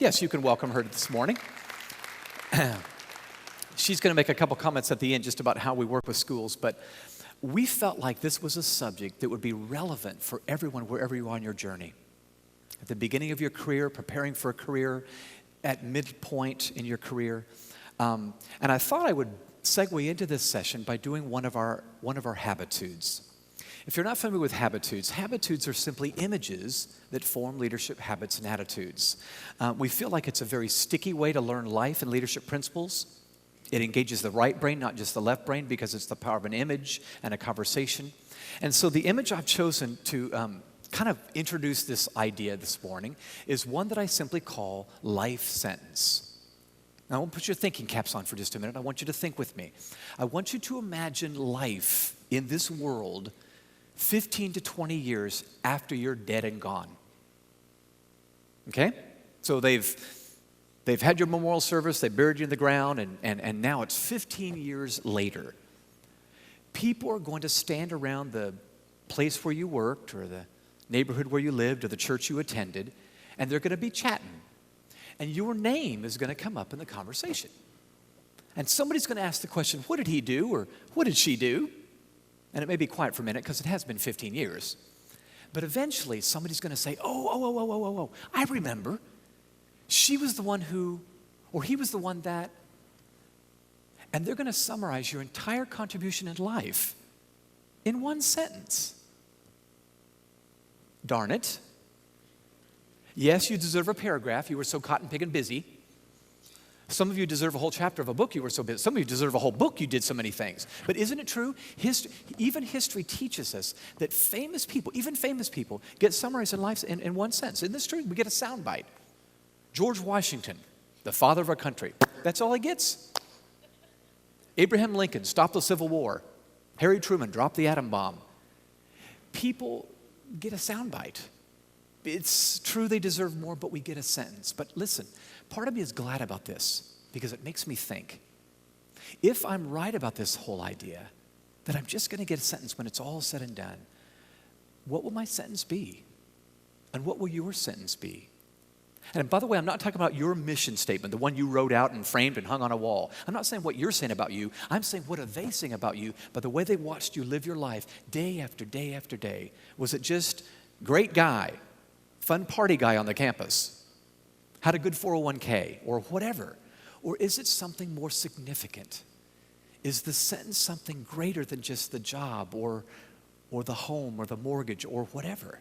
Yes, you can welcome her this morning. She's going to make a couple comments at the end just about how we work with schools, but we felt like this was a subject that would be relevant for everyone wherever you are on your journey. At the beginning of your career, preparing for a career, at midpoint in your career. And I thought I would segue into this session by doing one of our habitudes. If you're not familiar with habitudes are simply images that form leadership habits and attitudes. We feel like it's a very sticky way to learn life and leadership principles. It engages the right brain, not just the left brain, because it's the power of an image and a conversation. And so the image I've chosen to kind of introduce this idea this morning is one that I simply call life sentence. Now, I won't put your thinking caps on for just a minute. I want you to think with me. I want you to imagine life in this world 15 to 20 years after you're dead and gone. Okay? So they've had your memorial service, they buried you in the ground, and now it's 15 years later. People are going to stand around the place where you worked or the neighborhood where you lived or the church you attended, and they're going to be chatting. And your name is going to come up in the conversation. And somebody's going to ask the question, what did he do or what did she do? And it may be quiet for a minute because it has been 15 years. But eventually somebody's going to say, oh, I remember. She was the one who, or he was the one that. And they're going to summarize your entire contribution in life in one sentence. Darn it. Yes, you deserve a paragraph. You were so cotton picking busy. Some of you deserve a whole chapter of a book. You were so busy. Some of you deserve a whole book. You did so many things. But isn't it true? Even history teaches us that famous people, even famous people, get summarized in life in one sentence. Isn't this true? We get a soundbite. George Washington, the father of our country. That's all he gets. Abraham Lincoln stopped the Civil War. Harry Truman dropped the atom bomb. People get a soundbite. It's true they deserve more, but we get a sentence. But listen, part of me is glad about this because it makes me think. If I'm right about this whole idea, that I'm just going to get a sentence when it's all said and done, what will my sentence be? And what will your sentence be? And by the way, I'm not talking about your mission statement, the one you wrote out and framed and hung on a wall. I'm not saying what you're saying about you. I'm saying what are they saying about you by the way they watched you live your life day after day after day. Was it just great guy, fun party guy on the campus, had a good 401k or whatever? Or is it something more significant? Is the sentence something greater than just the job or the home or the mortgage or whatever?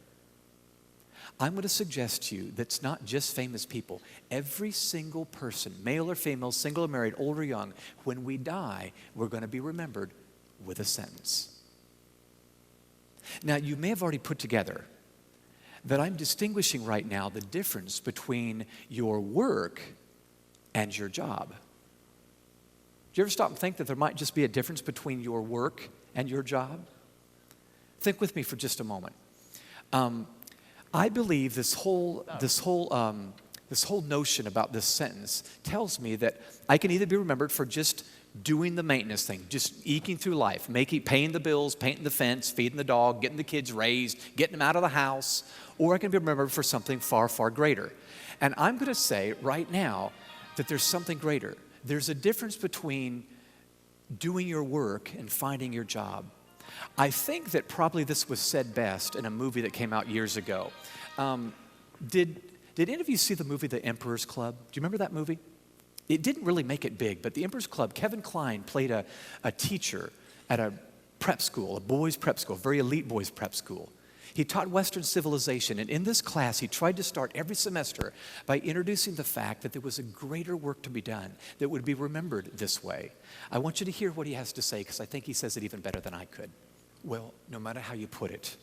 I'm going to suggest to you that's not just famous people. Every single person, male or female, single or married, old or young, when we die, we're going to be remembered with a sentence. Now, you may have already put together that I'm distinguishing right now the difference between your work and your job. Do you ever stop and think that there might just be a difference between your work and your job? Think with me for just a moment. I believe this whole notion about this sentence tells me that I can either be remembered for just doing the maintenance thing, just eking through life, paying the bills, painting the fence, feeding the dog, getting the kids raised, getting them out of the house, or I can be remembered for something far, far greater. And I'm going to say right now that there's something greater. There's a difference between doing your work and finding your job. I think that probably this was said best in a movie that came out years ago. Did any of you see the movie The Emperor's Club? Do you remember that movie? It didn't really make it big, but The Emperor's Club, Kevin Kline played a teacher at a prep school, a boys' prep school, a very elite boys' prep school. He taught Western civilization, and in this class, he tried to start every semester by introducing the fact that there was a greater work to be done that would be remembered this way. I want you to hear what he has to say, because I think he says it even better than I could. Well, no matter how you put it,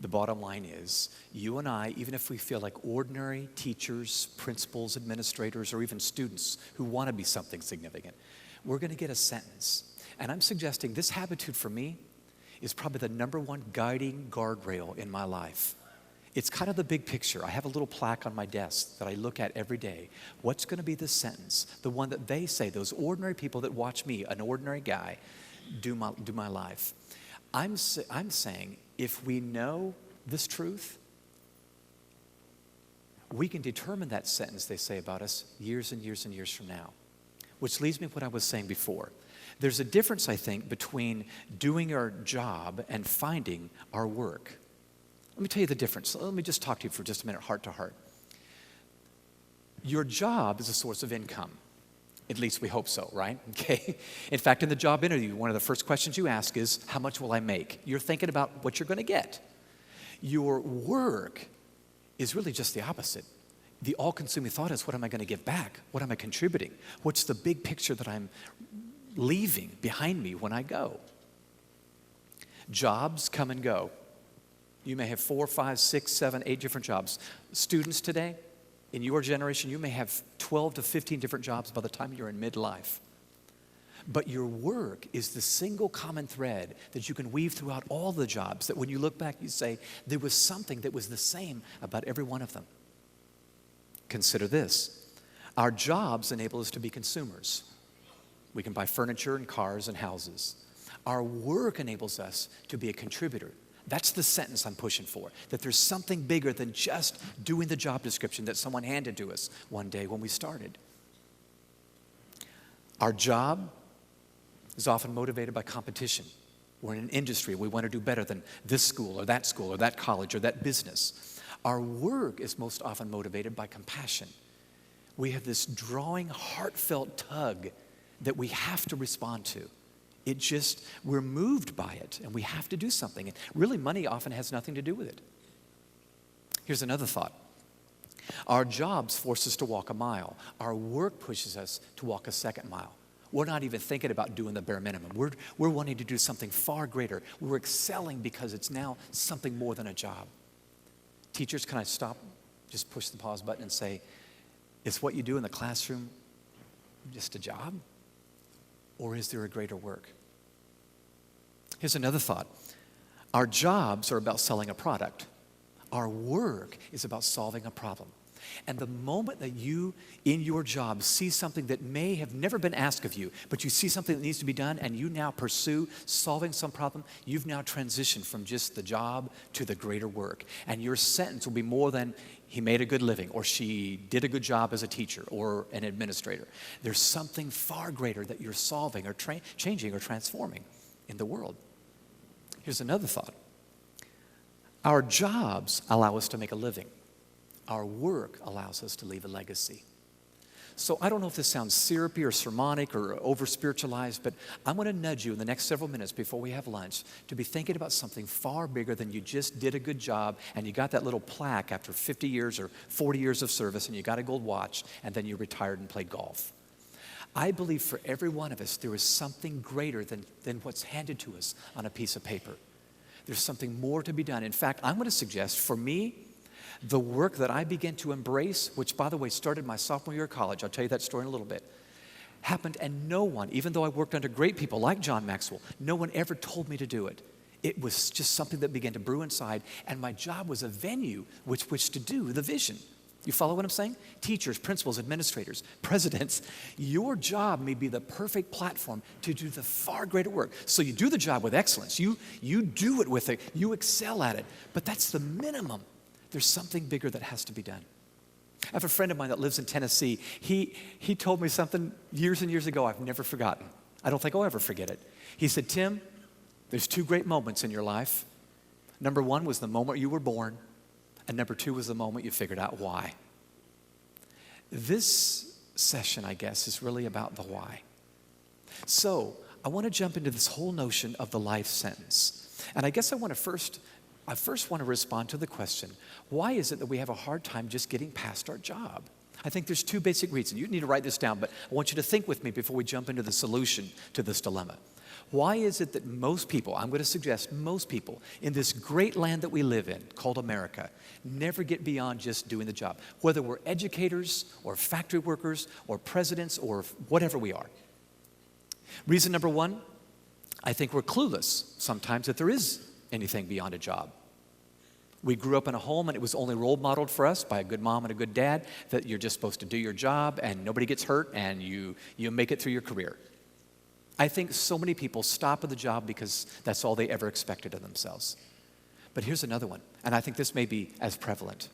the bottom line is, you and I, even if we feel like ordinary teachers, principals, administrators, or even students who want to be something significant, we're going to get a sentence. And I'm suggesting this habitude for me is probably the number one guiding guardrail in my life. It's kind of the big picture. I have a little plaque on my desk that I look at every day. What's going to be the sentence? The one that they say, those ordinary people that watch me, an ordinary guy, do my life. I'm saying if we know this truth, we can determine that sentence they say about us years and years and years from now. Which leads me to what I was saying before. There's a difference, I think, between doing our job and finding our work. Let me tell you the difference. Let me just talk to you for just a minute, heart to heart. Your job is a source of income. At least we hope so, right? Okay. In fact, in the job interview, one of the first questions you ask is, how much will I make? You're thinking about what you're going to get. Your work is really just the opposite. The all-consuming thought is, what am I going to give back? What am I contributing? What's the big picture that I'm leaving behind me when I go? Jobs come and go. You may have 4, 5, 6, 7, 8 different jobs. Students today, in your generation, you may have 12 to 15 different jobs by the time you're in midlife. But your work is the single common thread that you can weave throughout all the jobs, that when you look back, you say, there was something that was the same about every one of them. Consider this. Our jobs enable us to be consumers. We can buy furniture and cars and houses. Our work enables us to be a contributor. That's the sentence I'm pushing for, that there's something bigger than just doing the job description that someone handed to us one day when we started. Our job is often motivated by competition. We're in an industry. We want to do better than this school or that college or that business. Our work is most often motivated by compassion. We have this drawing, heartfelt tug that we have to respond to. We're moved by it, and we have to do something. And really, money often has nothing to do with it. Here's another thought. Our jobs force us to walk a mile. Our work pushes us to walk a second mile. We're not even thinking about doing the bare minimum. We're wanting to do something far greater. We're excelling because it's now something more than a job. Teachers, can I stop, just push the pause button and say, is what you do in the classroom just a job? Or is there a greater work? Here's another thought. Our jobs are about selling a product. Our work is about solving a problem. And the moment that you, in your job, see something that may have never been asked of you, but you see something that needs to be done, and you now pursue solving some problem, you've now transitioned from just the job to the greater work. And your sentence will be more than, he made a good living, or she did a good job as a teacher or an administrator. There's something far greater that you're solving or changing or transforming in the world. Here's another thought. Our jobs allow us to make a living. Our work allows us to leave a legacy. So I don't know if this sounds syrupy or sermonic or over-spiritualized, but I'm going to nudge you in the next several minutes before we have lunch to be thinking about something far bigger than you just did a good job and you got that little plaque after 50 years or 40 years of service and you got a gold watch and then you retired and played golf. I believe for every one of us there is something greater than what's handed to us on a piece of paper. There's something more to be done. In fact, I'm going to suggest for me, the work that I began to embrace, which by the way started my sophomore year of college, I'll tell you that story in a little bit, happened and no one, even though I worked under great people like John Maxwell, no one ever told me to do it. It was just something that began to brew inside, and my job was a venue with which to do the vision. You follow what I'm saying? Teachers, principals, administrators, presidents, your job may be the perfect platform to do the far greater work. So you do the job with excellence. You do it with it. You excel at it. But that's the minimum. There's something bigger that has to be done. I have a friend of mine that lives in Tennessee. He told me something years and years ago I've never forgotten. I don't think I'll ever forget it. He said, Tim, there's 2 great moments in your life. Number 1 was the moment you were born, and number 2 was the moment you figured out why. This session, I guess, is really about the why. So I want to jump into this whole notion of the life sentence. And I guess I first want to respond to the question, why is it that we have a hard time just getting past our job? I think there's 2 basic reasons. You need to write this down, but I want you to think with me before we jump into the solution to this dilemma. Why is it that most people, I'm going to suggest most people in this great land that we live in, called America, never get beyond just doing the job? Whether we're educators or factory workers or presidents or whatever we are. Reason number 1, I think we're clueless sometimes that there is anything beyond a job. We grew up in a home and it was only role modeled for us by a good mom and a good dad that you're just supposed to do your job and nobody gets hurt and you make it through your career. I think so many people stop at the job because that's all they ever expected of themselves. But here's another one, and I think this may be as prevalent.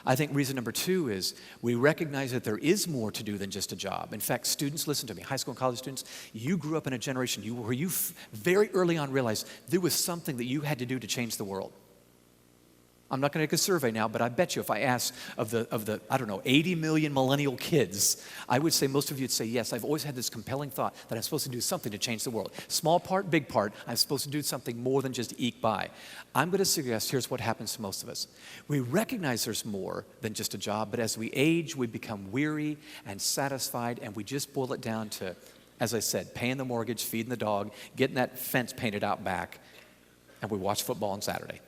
I think reason number 2 is we recognize that there is more to do than just a job. In fact, students, listen to me, high school and college students, you grew up in a generation where you very early on realized there was something that you had to do to change the world. I'm not going to take a survey now, but I bet you if I asked of the 80 million millennial kids, I would say most of you would say, yes, I've always had this compelling thought that I'm supposed to do something to change the world. Small part, big part, I'm supposed to do something more than just eke by. I'm going to suggest here's what happens to most of us. We recognize there's more than just a job, but as we age, we become weary and satisfied, and we just boil it down to, as I said, paying the mortgage, feeding the dog, getting that fence painted out back, and we watch football on Saturday.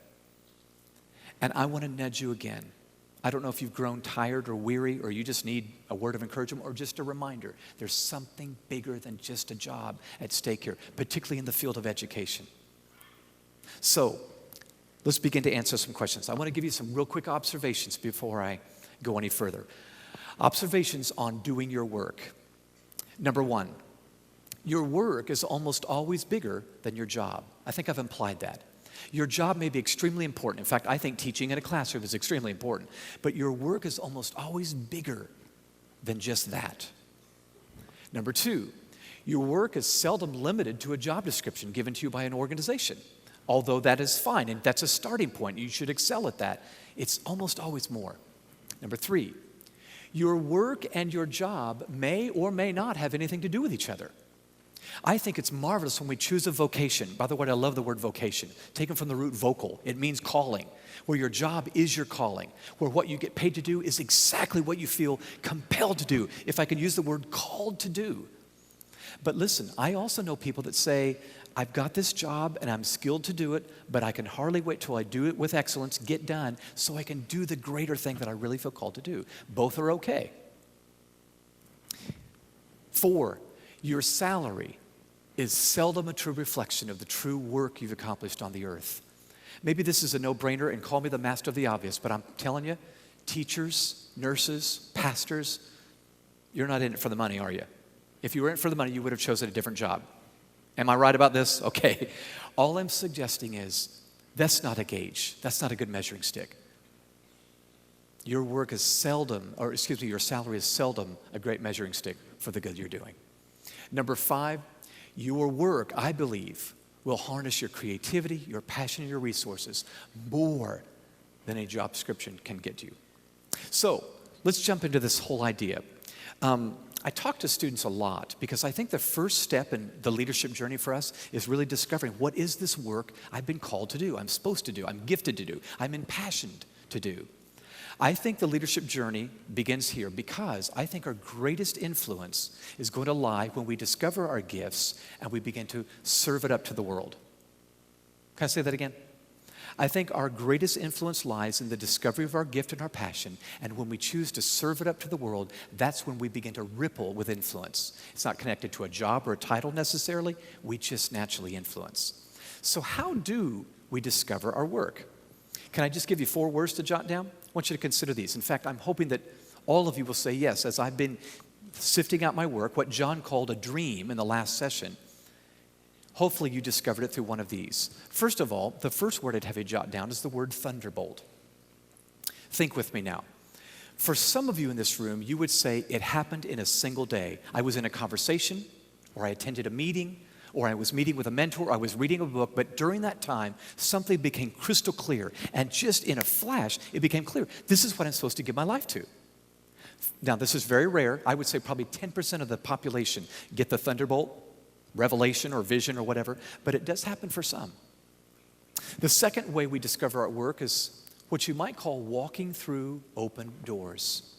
And I want to nudge you again. I don't know if you've grown tired or weary or you just need a word of encouragement or just a reminder. There's something bigger than just a job at stake here, particularly in the field of education. So let's begin to answer some questions. I want to give you some real quick observations before I go any further. Observations on doing your work. Number 1, your work is almost always bigger than your job. I think I've implied that. Your job may be extremely important. In fact, I think teaching in a classroom is extremely important. But your work is almost always bigger than just that. Number 2, your work is seldom limited to a job description given to you by an organization. Although that is fine, and that's a starting point. You should excel at that. It's almost always more. Number 3, your work and your job may or may not have anything to do with each other. I think it's marvelous when we choose a vocation. By the way, I love the word vocation. Taken from the root vocal. It means calling. Where your job is your calling. Where what you get paid to do is exactly what you feel compelled to do. If I can use the word called to do. But listen, I also know people that say, I've got this job and I'm skilled to do it, but I can hardly wait till I do it with excellence, get done, so I can do the greater thing that I really feel called to do. Both are okay. 4, your salary is seldom a true reflection of the true work you've accomplished on the earth. Maybe this is a no-brainer, and call me the master of the obvious, but I'm telling you, teachers, nurses, pastors, you're not in it for the money, are you? If you were in it for the money, you would have chosen a different job. Am I right about this? Okay. All I'm suggesting is that's not a gauge. That's not a good measuring stick. Your work is seldom, your salary is seldom a great measuring stick for the good you're doing. Number 5, your work, I believe, will harness your creativity, your passion, and your resources more than a job description can get you. So let's jump into this whole idea. I talk to students a lot because I think the first step in the leadership journey for us is really discovering what is this work I've been called to do, I'm supposed to do, I'm gifted to do, I'm impassioned to do. I think the leadership journey begins here because I think our greatest influence is going to lie when we discover our gifts and we begin to serve it up to the world. Can I say that again? I think our greatest influence lies in the discovery of our gift and our passion, and when we choose to serve it up to the world, that's when we begin to ripple with influence. It's not connected to a job or a title necessarily, we just naturally influence. So how do we discover our work? Can I just give you 4 words to jot down? I want you to consider these. In fact, I'm hoping that all of you will say yes, as I've been sifting out my work, what John called a dream in the last session. Hopefully you discovered it through one of these. First of all, the first word I'd have you jot down is the word thunderbolt. Think with me now. For some of you in this room, you would say it happened in a single day. I was in a conversation, or I attended a meeting, or I was meeting with a mentor, or I was reading a book, but during that time, something became crystal clear. And just in a flash, it became clear. This is what I'm supposed to give my life to. Now, this is very rare. I would say probably 10% of the population get the thunderbolt, revelation, or vision, or whatever, but it does happen for some. The second way we discover our work is what you might call walking through open doors.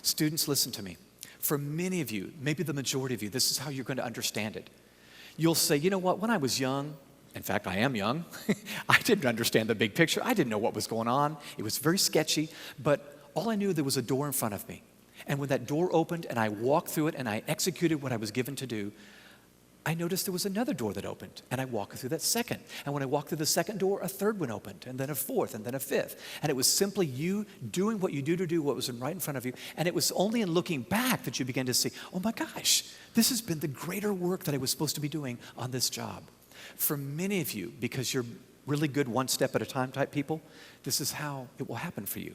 Students, listen to me. For many of you, maybe the majority of you, this is how you're going to understand it. You'll say, you know what, when I was young, in fact, I am young, I didn't understand the big picture. I didn't know what was going on. It was very sketchy, but all I knew, there was a door in front of me. And when that door opened and I walked through it and I executed what I was given to do, I noticed there was another door that opened, and I walked through that second. And when I walked through the second door, a third one opened, and then a fourth, and then a fifth. And it was simply you doing what you do to do what was right in front of you. And it was only in looking back that you began to see, oh my gosh, this has been the greater work that I was supposed to be doing on this job. For many of you, because you're really good one step at a time type people, this is how it will happen for you.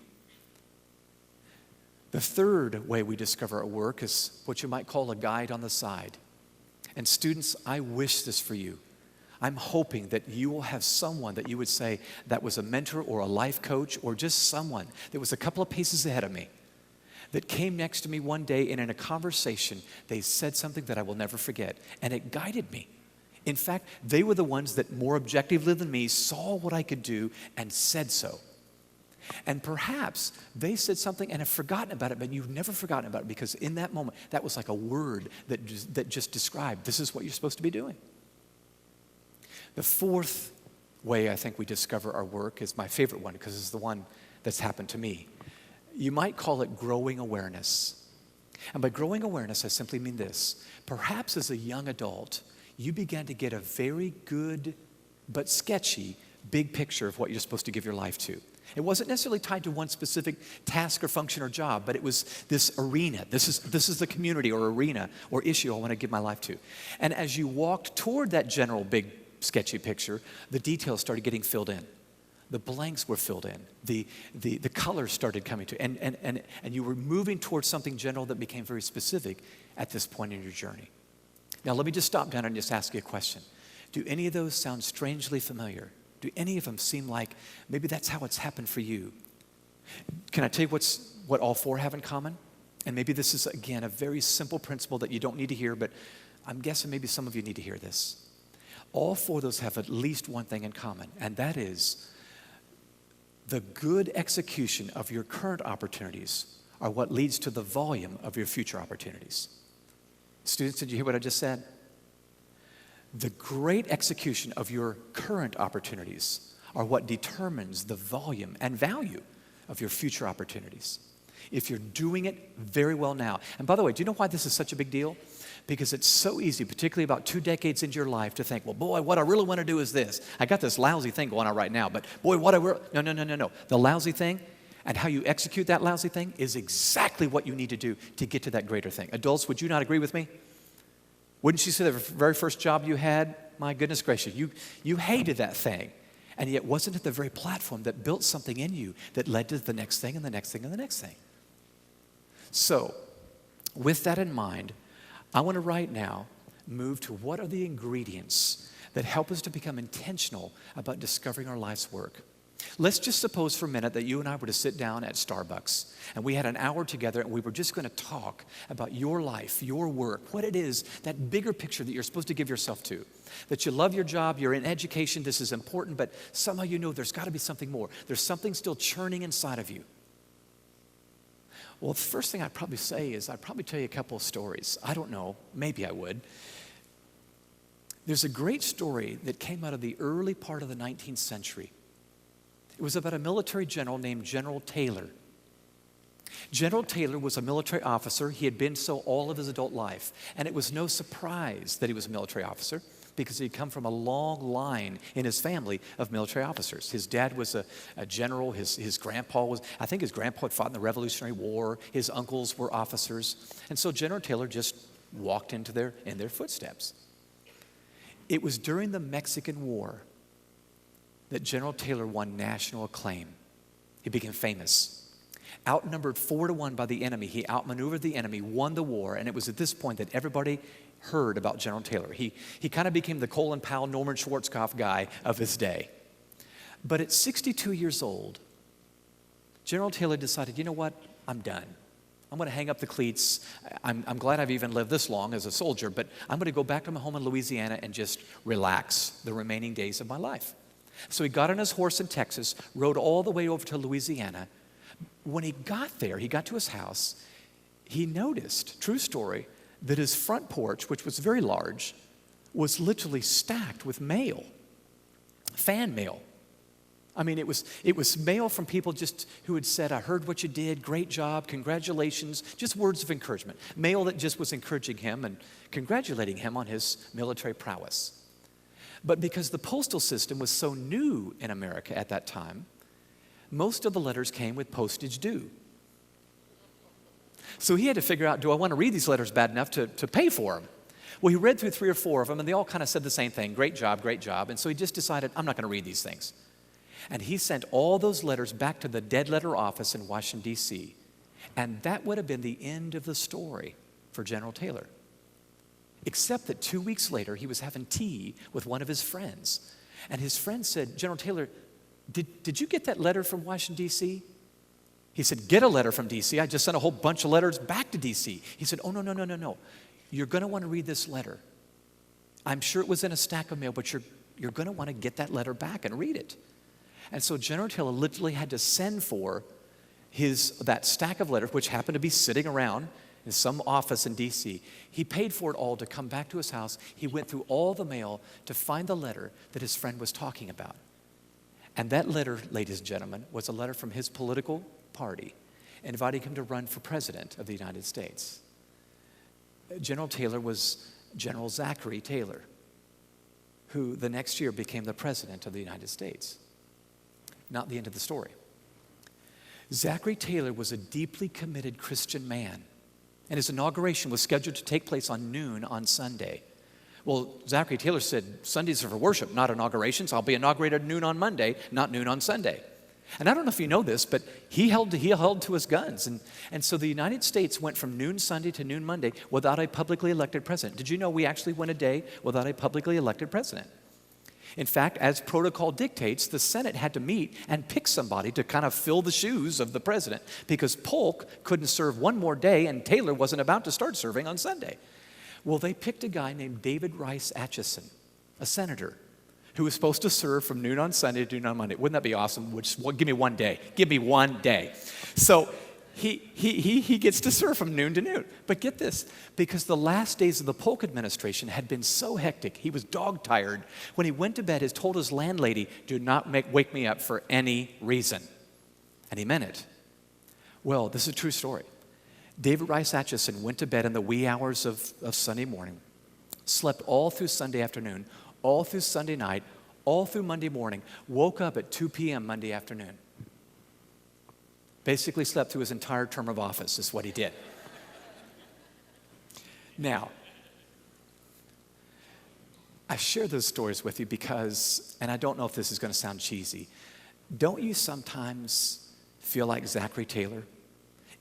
The third way we discover our work is what you might call a guide on the side. And students, I wish this for you. I'm hoping that you will have someone that you would say that was a mentor or a life coach or just someone that was a couple of paces ahead of me, that came next to me one day and in a conversation, they said something that I will never forget, and it guided me. In fact, they were the ones that more objectively than me saw what I could do and said so. And perhaps they said something and have forgotten about it, but you've never forgotten about it because in that moment, that was like a word that just described, this is what you're supposed to be doing. The fourth way I think we discover our work is my favorite one because it's the one that's happened to me. You might call it growing awareness. And by growing awareness, I simply mean this. Perhaps as a young adult, you began to get a very good but sketchy big picture of what you're supposed to give your life to. It wasn't necessarily tied to one specific task or function or job, but it was this arena. This is the community or arena or issue I want to give my life to. And as you walked toward that general big sketchy picture, the details started getting filled in. The blanks were filled in. The colors started coming to, and you were moving towards something general that became very specific at this point in your journey. Now let me just stop down and just ask you a question. Do any of those sound strangely familiar? Do any of them seem like maybe that's how it's happened for you? Can I tell you what all four have in common? And maybe this is, again, a very simple principle that you don't need to hear, but I'm guessing maybe some of you need to hear this. All four of those have at least one thing in common, and that is the good execution of your current opportunities are what leads to the volume of your future opportunities. Students, did you hear what I just said? The great execution of your current opportunities are what determines the volume and value of your future opportunities. If you're doing it very well now. And by the way, do you know why this is such a big deal? Because it's so easy, particularly about 2 decades into your life, to think, well, boy, what I really want to do is this. I got this lousy thing going on right now, but boy, what I really... No. The lousy thing and how you execute that lousy thing is exactly what you need to do to get to that greater thing. Adults, would you not agree with me? Wouldn't you say the very first job you had, my goodness gracious, you hated that thing. And yet wasn't it the very platform that built something in you that led to the next thing and the next thing and the next thing? So, with that in mind, I want to right now move to what are the ingredients that help us to become intentional about discovering our life's work. Let's just suppose for a minute that you and I were to sit down at Starbucks and we had an hour together and we were just going to talk about your life, your work, what it is, that bigger picture that you're supposed to give yourself to. That you love your job, you're in education, this is important, but somehow you know there's got to be something more. There's something still churning inside of you. Well, the first thing I'd probably say is I'd probably tell you a couple of stories. I don't know, maybe I would. There's a great story that came out of the early part of the 19th century. It was about a military general named General Taylor. General Taylor was a military officer. He had been so all of his adult life. And it was no surprise that he was a military officer because he'd come from a long line in his family of military officers. His dad was a general. His grandpa was, I think his grandpa had fought in the Revolutionary War. His uncles were officers. And so General Taylor just walked in their footsteps. It was during the Mexican War that General Taylor won national acclaim. He became famous. Outnumbered 4-1 by the enemy, he outmaneuvered the enemy, won the war, and it was at this point that everybody heard about General Taylor. He kind of became the Colin Powell, Norman Schwarzkopf guy of his day. But at 62 years old, General Taylor decided, you know what, I'm done. I'm going to hang up the cleats. I'm glad I've even lived this long as a soldier, but I'm going to go back to my home in Louisiana and just relax the remaining days of my life. So he got on his horse in Texas, rode all the way over to Louisiana. When he got there, he got to his house, he noticed, true story, that his front porch, which was very large, was literally stacked with mail, fan mail. I mean, it was mail from people just who had said, I heard what you did, great job, congratulations, just words of encouragement. Mail that just was encouraging him and congratulating him on his military prowess. But because the postal system was so new in America at that time, most of the letters came with postage due. So he had to figure out, do I want to read these letters bad enough to pay for them? Well, he read through 3 or 4 of them, and they all kind of said the same thing, great job, great job. And so he just decided, I'm not going to read these things. And he sent all those letters back to the dead letter office in Washington, D.C. And that would have been the end of the story for General Taylor. Except that 2 weeks later, he was having tea with one of his friends. And his friend said, General Taylor, did you get that letter from Washington, D.C.? He said, get a letter from D.C. I just sent a whole bunch of letters back to D.C. He said, oh, no. You're going to want to read this letter. I'm sure it was in a stack of mail, but you're going to want to get that letter back and read it. And so General Taylor literally had to send for that stack of letters, which happened to be sitting around in some office in D.C. He paid for it all to come back to his house. He went through all the mail to find the letter that his friend was talking about. And that letter, ladies and gentlemen, was a letter from his political party inviting him to run for president of the United States. General Taylor was General Zachary Taylor, who the next year became the president of the United States. Not the end of the story. Zachary Taylor was a deeply committed Christian man, and his inauguration was scheduled to take place on noon on Sunday. Well, Zachary Taylor said, Sundays are for worship, not inaugurations. I'll be inaugurated noon on Monday, not noon on Sunday. And I don't know if you know this, but he held to his guns. And so the United States went from noon Sunday to noon Monday without a publicly elected president. Did you know we actually went a day without a publicly elected president? In fact, as protocol dictates, the Senate had to meet and pick somebody to kind of fill the shoes of the president because Polk couldn't serve one more day and Taylor wasn't about to start serving on Sunday. Well, they picked a guy named David Rice Atchison, a senator, who was supposed to serve from noon on Sunday to noon on Monday. Wouldn't that be awesome? Give me one day. Give me one day. So he gets to serve from noon to noon. But get this, because the last days of the Polk administration had been so hectic, he was dog-tired. When he went to bed, he told his landlady, do not wake me up for any reason. And he meant it. Well, this is a true story. David Rice Atchison went to bed in the wee hours of Sunday morning, slept all through Sunday afternoon, all through Sunday night, all through Monday morning, woke up at 2 p.m. Monday afternoon. Basically slept through his entire term of office is what he did. Now, I share those stories with you because, and I don't know if this is going to sound cheesy, don't you sometimes feel like Zachary Taylor?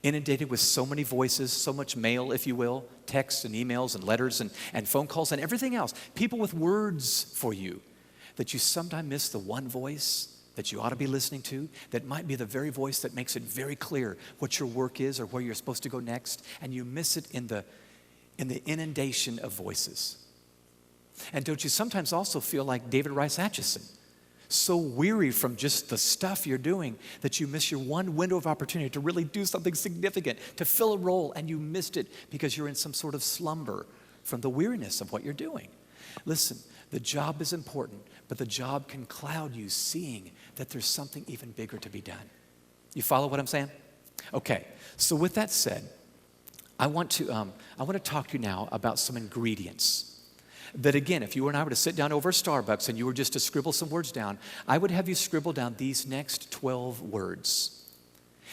Inundated with so many voices, so much mail, if you will, texts and emails and letters and phone calls and everything else. People with words for you, that you sometimes miss the one voice that you ought to be listening to, that might be the very voice that makes it very clear what your work is or where you're supposed to go next, and you miss it in the inundation of voices. And don't you sometimes also feel like David Rice Atchison, so weary from just the stuff you're doing that you miss your one window of opportunity to really do something significant, to fill a role, and you missed it because you're in some sort of slumber from the weariness of what you're doing. Listen, the job is important, but the job can cloud you seeing that there's something even bigger to be done. You follow what I'm saying? Okay, so with that said, I want to talk to you now about some ingredients that, again, if you and I were to sit down over Starbucks and you were just to scribble some words down, I would have you scribble down these next 12 words.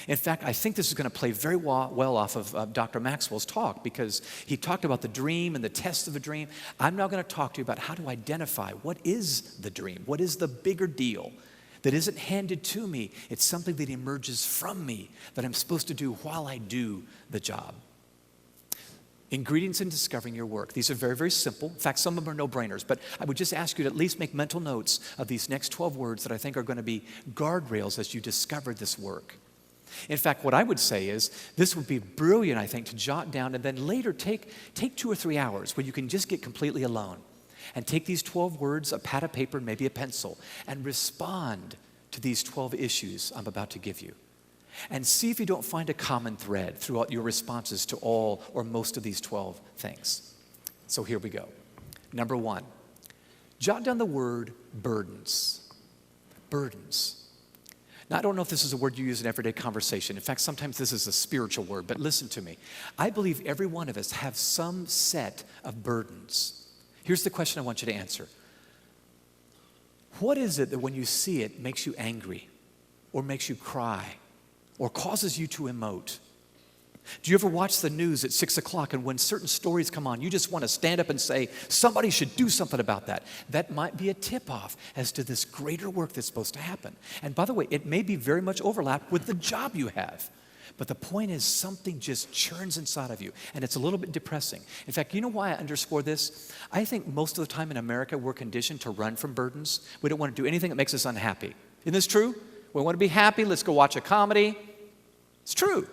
In fact, I think this is going to play very well off of Dr. Maxwell's talk because he talked about the dream and the test of a dream. I'm now going to talk to you about how to identify what is the dream, what is the bigger deal that isn't handed to me. It's something that emerges from me that I'm supposed to do while I do the job. Ingredients in discovering your work. These are very, very simple. In fact, some of them are no-brainers, but I would just ask you to at least make mental notes of these next 12 words that I think are going to be guardrails as you discover this work. In fact, what I would say is this would be brilliant, I think, to jot down and then later take 2 or 3 hours where you can just get completely alone and take these 12 words, a pad of paper, and maybe a pencil, and respond to these 12 issues I'm about to give you. And see if you don't find a common thread throughout your responses to all or most of these 12 things. So here we go. Number 1, jot down the word burdens. Burdens. Now, I don't know if this is a word you use in everyday conversation. In fact, sometimes this is a spiritual word, but listen to me. I believe every one of us have some set of burdens. Here's the question I want you to answer. What is it that when you see it makes you angry or makes you cry or causes you to emote? Do you ever watch the news at 6 o'clock and when certain stories come on, you just want to stand up and say, somebody should do something about that? That might be a tip-off as to this greater work that's supposed to happen. And by the way, it may be very much overlapped with the job you have. But the point is, something just churns inside of you, and it's a little bit depressing. In fact, you know why I underscore this? I think most of the time in America, we're conditioned to run from burdens. We don't want to do anything that makes us unhappy. Isn't this true? We want to be happy, let's go watch a comedy. It's true.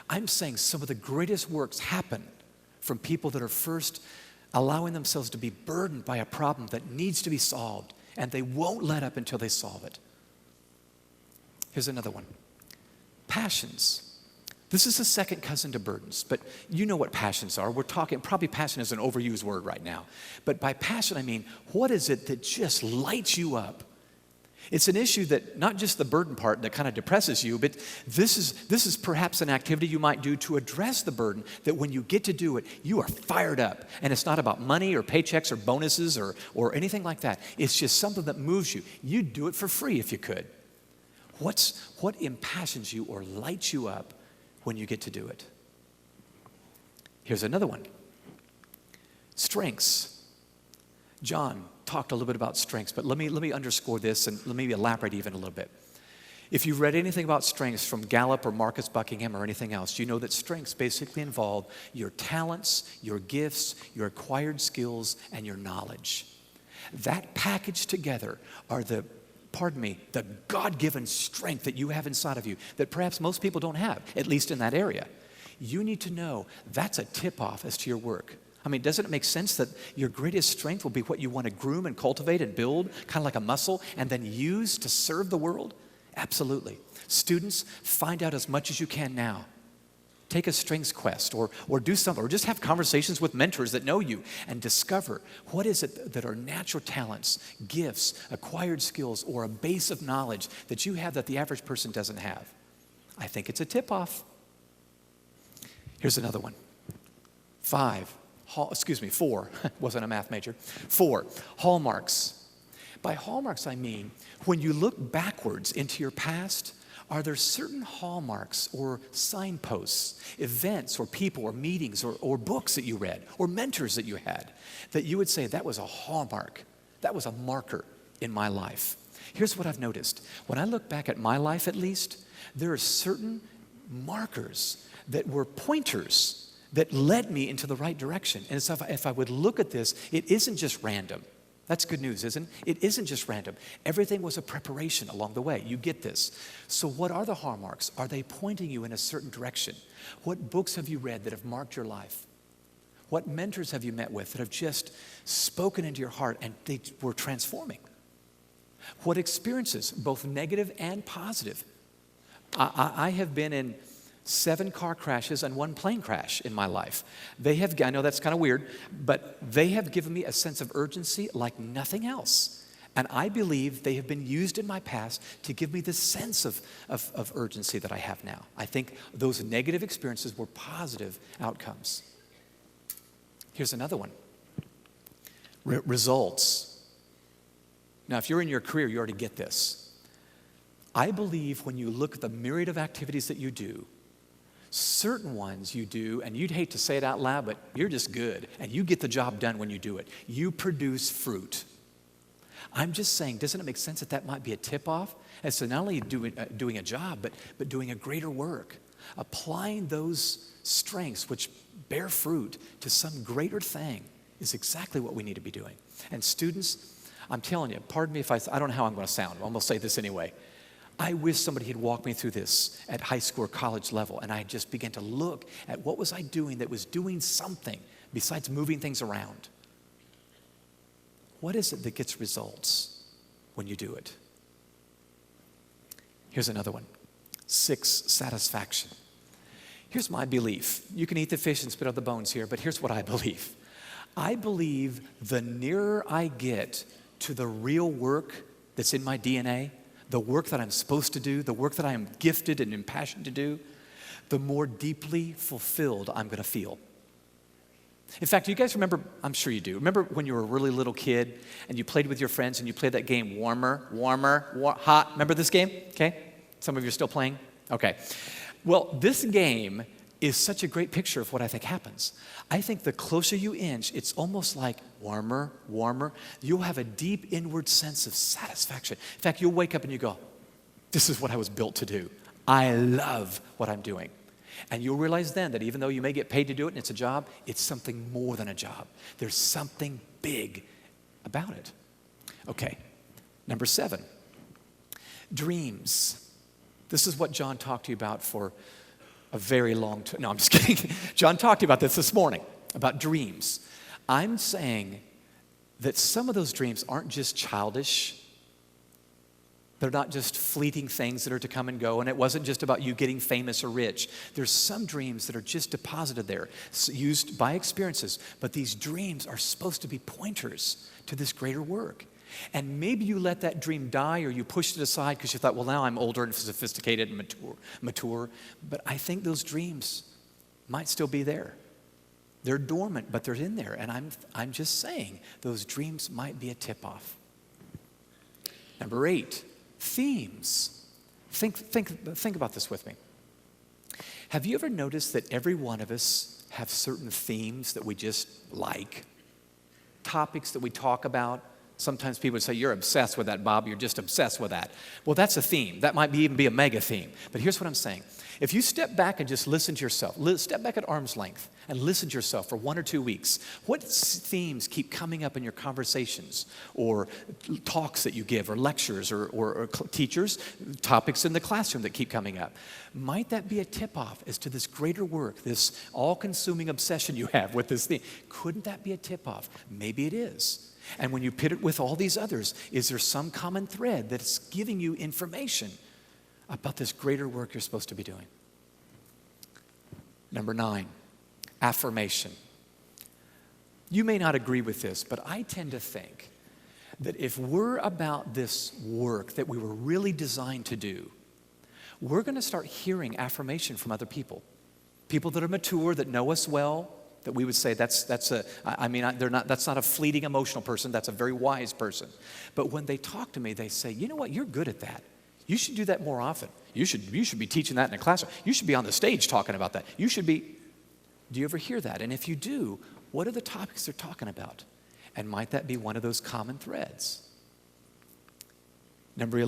I'm saying some of the greatest works happen from people that are first allowing themselves to be burdened by a problem that needs to be solved, and they won't let up until they solve it. Here's another one. Passions. This is a second cousin to burdens, but you know what passions are. We're talking, probably passion is an overused word right now. But by passion, I mean, what is it that just lights you up? It's an issue that, not just the burden part that kind of depresses you, but this is perhaps an activity you might do to address the burden, that when you get to do it, you are fired up. And it's not about money or paychecks or bonuses or anything like that. It's just something that moves you. You'd do it for free if you could. What impassions you or lights you up when you get to do it? Here's another one. Strengths. John talked a little bit about strengths, but let me underscore this and let me elaborate even a little bit. If you've read anything about strengths from Gallup or Marcus Buckingham or anything else, you know that strengths basically involve your talents, your gifts, your acquired skills, and your knowledge. That packaged together are the God-given strength that you have inside of you that perhaps most people don't have, at least in that area. You need to know that's a tip-off as to your work. I mean, doesn't it make sense that your greatest strength will be what you want to groom and cultivate and build, kind of like a muscle, and then use to serve the world? Absolutely. Students, find out as much as you can now. Take a strengths quest or do something, or just have conversations with mentors that know you and discover what is it that are natural talents, gifts, acquired skills, or a base of knowledge that you have that the average person doesn't have. I think it's a tip-off. Here's another one. 4, wasn't a math major. 4, hallmarks. By hallmarks, I mean, when you look backwards into your past, are there certain hallmarks or signposts, events or people or meetings or books that you read or mentors that you had that you would say that was a hallmark, that was a marker in my life? Here's what I've noticed. When I look back at my life at least, there are certain markers that were pointers that led me into the right direction. And so if I would look at this, it isn't just random. That's good news, isn't it? It isn't just random. Everything was a preparation along the way. You get this. So what are the hallmarks? Are they pointing you in a certain direction? What books have you read that have marked your life? What mentors have you met with that have just spoken into your heart and they were transforming? What experiences, both negative and positive? I have been in 7 car crashes and 1 plane crash in my life. I know that's kind of weird, but they have given me a sense of urgency like nothing else. And I believe they have been used in my past to give me this sense of urgency that I have now. I think those negative experiences were positive outcomes. Here's another one. Results. Now, if you're in your career, you already get this. I believe when you look at the myriad of activities that you do, certain ones you do, and you'd hate to say it out loud, but you're just good, and you get the job done when you do it. You produce fruit. I'm just saying, doesn't it make sense that might be a tip-off as to not only doing a job, but doing a greater work? Applying those strengths which bear fruit to some greater thing is exactly what we need to be doing. And students, I'm telling you, pardon me if I don't know how I'm going to sound. I'm going to say this anyway. I wish somebody had walked me through this at high school or college level, and I just began to look at what was I doing that was doing something besides moving things around. What is it that gets results when you do it? Here's another one. 6, satisfaction. Here's my belief. You can eat the fish and spit out the bones here, but here's what I believe. I believe the nearer I get to the real work that's in my DNA, the work that I'm supposed to do, the work that I am gifted and impassioned to do, the more deeply fulfilled I'm going to feel. In fact, do you guys remember, I'm sure you do, remember when you were a really little kid and you played with your friends and you played that game, hot? Remember this game? Okay. Some of you are still playing? Okay. Well, this game is such a great picture of what I think happens. I think the closer you inch, it's almost like warmer. You'll have a deep inward sense of satisfaction. In fact, you'll wake up and you go, this is what I was built to do. I love what I'm doing. And you'll realize then that even though you may get paid to do it and it's a job, it's something more than a job. There's something big about it. Okay, number 7, dreams. This is what John talked to you about for a very long time. No, I'm just kidding. John talked to you about this morning, about dreams. I'm saying that some of those dreams aren't just childish. They're not just fleeting things that are to come and go, and it wasn't just about you getting famous or rich. There's some dreams that are just deposited there, used by experiences, but these dreams are supposed to be pointers to this greater work. And maybe you let that dream die, or you pushed it aside because you thought, well, now I'm older and sophisticated and mature. But I think those dreams might still be there. They're dormant, but they're in there. And I'm just saying those dreams might be a tip-off. Number 8, themes. Think about this with me. Have you ever noticed that every one of us have certain themes that we just like? Topics that we talk about? Sometimes people would say, you're obsessed with that, Bob. You're just obsessed with that. Well, that's a theme. That might even be a mega theme. But here's what I'm saying. If you step back and just listen to yourself, step back at arm's length and listen to yourself for 1 or 2 weeks, what themes keep coming up in your conversations or talks that you give or lectures or teachers, topics in the classroom that keep coming up? Might that be a tip-off as to this greater work, this all-consuming obsession you have with this theme? Couldn't that be a tip-off? Maybe it is. And when you pit it with all these others, is there some common thread that's giving you information about this greater work you're supposed to be doing? Number 9, affirmation. You may not agree with this, but I tend to think that if we're about this work that we were really designed to do, we're going to start hearing affirmation from other people. People that are mature, that know us well, that we would say that's not a fleeting emotional person, that's a very wise person. But when they talk to me, they say, you know what, you're good at that. You should do that more often. You should be teaching that in a classroom. You should be on the stage talking about that. You should be. Do you ever hear that? And if you do, what are the topics they're talking about? And might that be one of those common threads? Number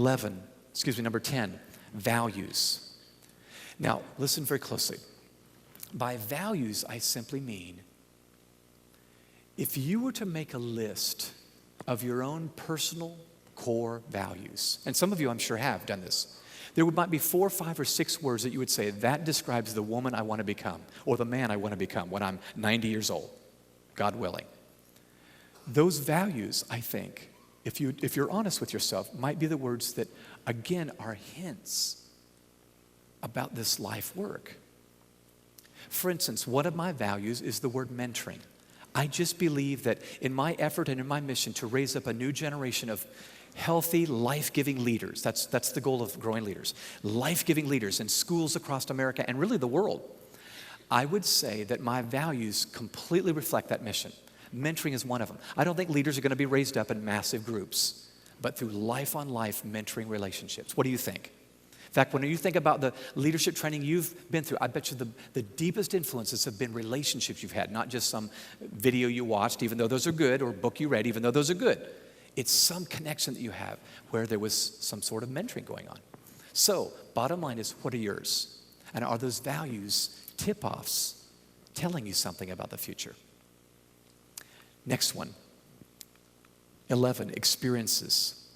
10, values. Now, listen very closely. By values, I simply mean, if you were to make a list of your own personal core values, and some of you I'm sure have done this, there might be 4, 5, or 6 words that you would say, that describes the woman I want to become, or the man I want to become when I'm 90 years old, God willing. Those values, I think, if you're honest with yourself, might be the words that, again, are hints about this life work. For instance, one of my values is the word mentoring. I just believe that in my effort and in my mission to raise up a new generation of healthy, life-giving leaders, that's the goal of growing leaders, life-giving leaders in schools across America and really the world, I would say that my values completely reflect that mission. Mentoring is one of them. I don't think leaders are going to be raised up in massive groups, but through life-on-life mentoring relationships. What do you think? In fact, when you think about the leadership training you've been through, I bet you the deepest influences have been relationships you've had, not just some video you watched, even though those are good, or book you read, even though those are good. It's some connection that you have where there was some sort of mentoring going on. So, bottom line is, what are yours? And are those values tip-offs telling you something about the future? Next one, 11, experiences.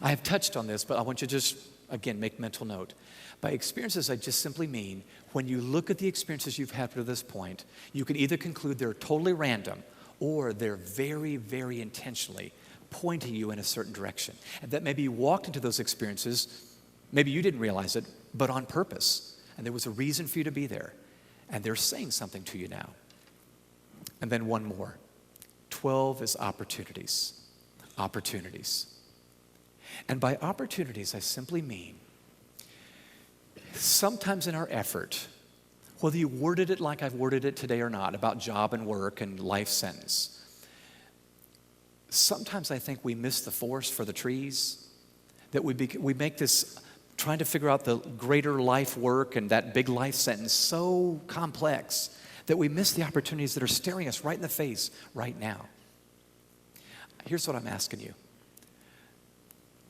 I have touched on this, but I want you to just, again, make mental note. By experiences, I just simply mean when you look at the experiences you've had to this point, you can either conclude they're totally random or they're very, very intentionally pointing you in a certain direction. And that maybe you walked into those experiences, maybe you didn't realize it, but on purpose. And there was a reason for you to be there. And they're saying something to you now. And then one more. 12 is opportunities. Opportunities. And by opportunities, I simply mean sometimes in our effort, whether you worded it like I've worded it today or not, about job and work and life sentence, sometimes I think we miss the forest for the trees, that we make this trying to figure out the greater life work and that big life sentence so complex that we miss the opportunities that are staring us right in the face right now. Here's what I'm asking you.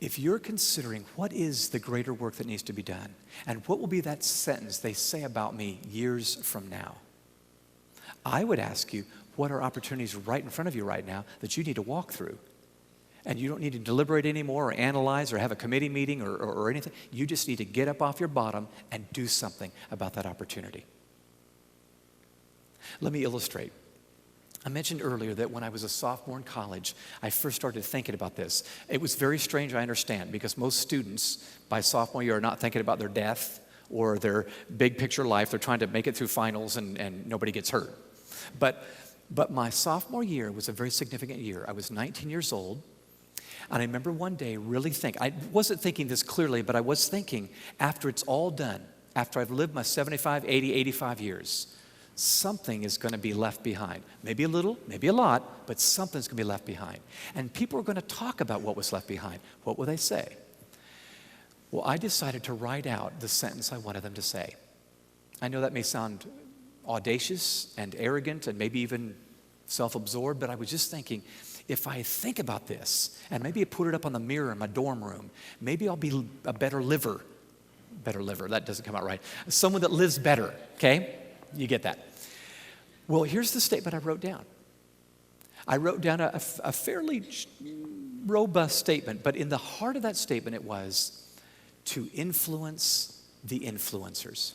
if you're considering what is the greater work that needs to be done, and what will be that sentence they say about me years from now, I would ask you, what are opportunities right in front of you right now that you need to walk through? And you don't need to deliberate anymore or analyze or have a committee meeting or anything. You just need to get up off your bottom and do something about that opportunity. Let me illustrate. I mentioned earlier that when I was a sophomore in college, I first started thinking about this. It was very strange, I understand, because most students by sophomore year are not thinking about their death or their big picture life. They're trying to make it through finals and nobody gets hurt. But my sophomore year was a very significant year. I was 19 years old, and I remember one day really thinking, I wasn't thinking this clearly, but I was thinking, after it's all done, after I've lived my 75, 80, 85 years, something is going to be left behind. Maybe a little, maybe a lot, but something's going to be left behind. And people are going to talk about what was left behind. What will they say? Well, I decided to write out the sentence I wanted them to say. I know that may sound audacious and arrogant and maybe even self-absorbed, but I was just thinking, if I think about this and maybe I put it up on the mirror in my dorm room, maybe I'll be a better liver. Better liver, that doesn't come out right. Someone that lives better, okay? You get that. Well, here's the statement I wrote down. I wrote down a fairly robust statement, but in the heart of that statement it was to influence the influencers.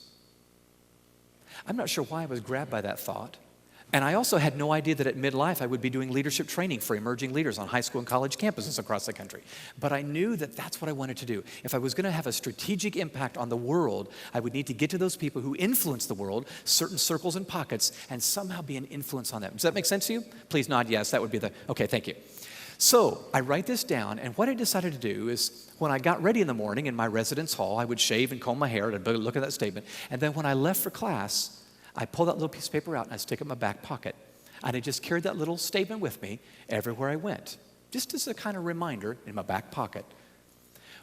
I'm not sure why I was grabbed by that thought. And I also had no idea that at midlife I would be doing leadership training for emerging leaders on high school and college campuses across the country. But I knew that that's what I wanted to do. If I was going to have a strategic impact on the world, I would need to get to those people who influence the world, certain circles and pockets, and somehow be an influence on them. Does that make sense to you? Please nod yes. That would be okay, thank you. So I write this down, and what I decided to do is when I got ready in the morning in my residence hall, I would shave and comb my hair, and I'd look at that statement, and then when I left for class, I pull that little piece of paper out and I stick it in my back pocket. And I just carried that little statement with me everywhere I went, just as a kind of reminder in my back pocket.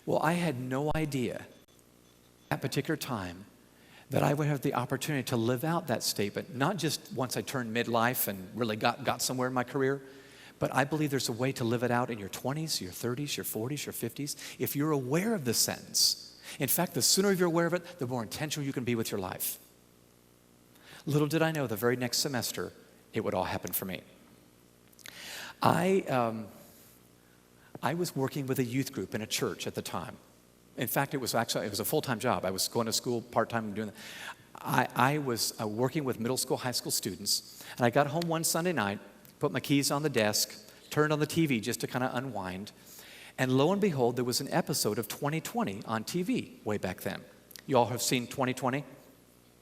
Well, I had no idea at that particular time that I would have the opportunity to live out that statement, not just once I turned midlife and really got somewhere in my career, but I believe there's a way to live it out in your 20s, your 30s, your 40s, your 50s, if you're aware of the sentence. In fact, the sooner you're aware of it, the more intentional you can be with your life. Little did I know the very next semester it would all happen for me. I was working with a youth group in a church at the time. In fact, it was a full-time job. I was going to school part-time and doing that. I was working with middle school, high school students, and I got home one Sunday night, put my keys on the desk, turned on the TV just to kind of unwind, and lo and behold, there was an episode of 2020 on TV way back then. You all have seen 2020?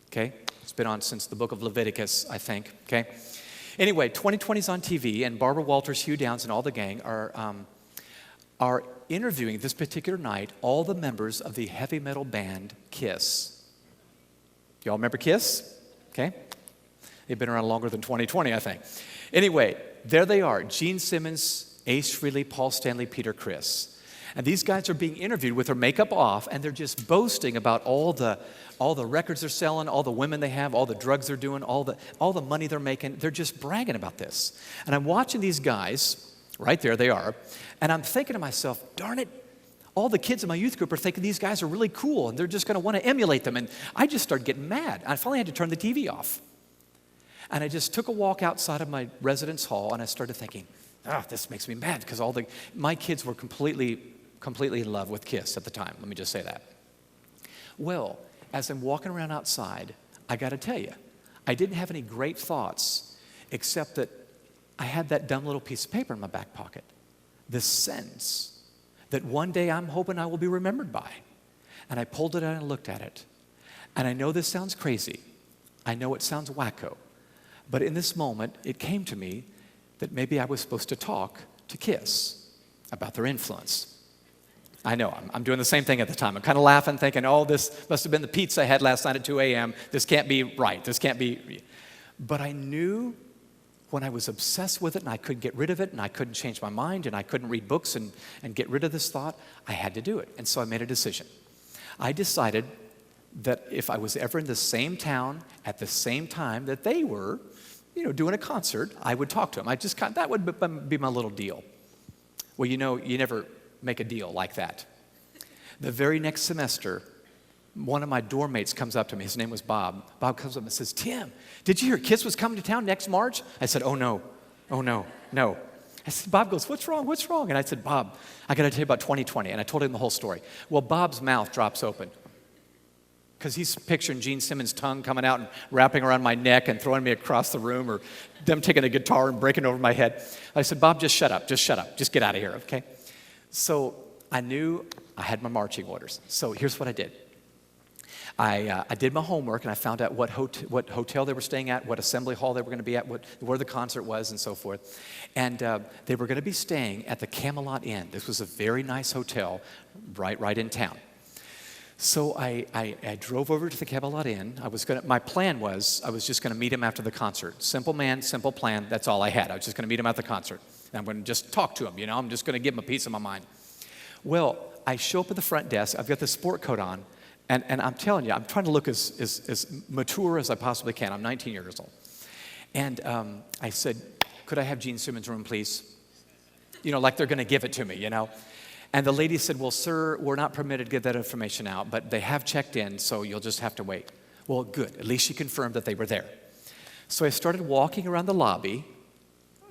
Okay? It's been on since the book of Leviticus, I think, okay? Anyway, 2020's on TV, and Barbara Walters, Hugh Downs, and all the gang are interviewing this particular night all the members of the heavy metal band Kiss. Y'all remember Kiss? Okay? They've been around longer than 2020, I think. Anyway, there they are, Gene Simmons, Ace Frehley, Paul Stanley, Peter Criss. And these guys are being interviewed with their makeup off, and they're just boasting about all the records they're selling, all the women they have, all the drugs they're doing, all the money they're making. They're just bragging about this. And I'm watching these guys, right there they are, and I'm thinking to myself, darn it, all the kids in my youth group are thinking these guys are really cool, and they're just going to want to emulate them. And I just started getting mad. I finally had to turn the TV off. And I just took a walk outside of my residence hall, and I started thinking, this makes me mad, because my kids were completely in love with Kiss at the time. Let me just say that. Well, as I'm walking around outside, I got to tell you, I didn't have any great thoughts, except that I had that dumb little piece of paper in my back pocket. The sense that one day I'm hoping I will be remembered by. And I pulled it out and looked at it. And I know this sounds crazy. I know it sounds wacko. But in this moment, it came to me that maybe I was supposed to talk to Kiss about their influence. I know, I'm doing the same thing at the time. I'm kind of laughing, thinking, this must have been the pizza I had last night at 2 a.m. This can't be right. This can't be. But I knew when I was obsessed with it and I couldn't get rid of it and I couldn't change my mind and I couldn't read books and get rid of this thought, I had to do it. And so I made a decision. I decided that if I was ever in the same town at the same time that they were, doing a concert, I would talk to them. That would be my little deal. Well, you never make a deal like that. The very next semester, one of my dorm mates comes up to me. His name was Bob. Bob comes up and says, Tim, did you hear Kiss was coming to town next March? I said, oh, no. I said, Bob goes, what's wrong? And I said, Bob, I got to tell you about 2020. And I told him the whole story. Well, Bob's mouth drops open because he's picturing Gene Simmons' tongue coming out and wrapping around my neck and throwing me across the room, or them taking a guitar and breaking over my head. I said, Bob, just shut up. Just get out of here, okay? So I knew I had my marching orders. So here's what I did. I did my homework, and I found out what hotel they were staying at, what assembly hall they were going to be at, where the concert was, and so forth. And they were going to be staying at the Camelot Inn. This was a very nice hotel right in town. So I drove over to the Camelot Inn. My plan was I was just going to meet him after the concert. Simple man, simple plan. That's all I had. I was just going to meet him at the concert. And I'm going to just talk to him, you know. I'm just going to give him a piece of my mind. Well, I show up at the front desk. I've got the sport coat on. And I'm telling you, I'm trying to look as mature as I possibly can. I'm 19 years old. And I said, could I have Gene Simmons' room, please? You know, like they're going to give it to me, you know. And the lady said, well, sir, we're not permitted to give that information out, but they have checked in, so you'll just have to wait. Well, good. At least she confirmed that they were there. So I started walking around the lobby,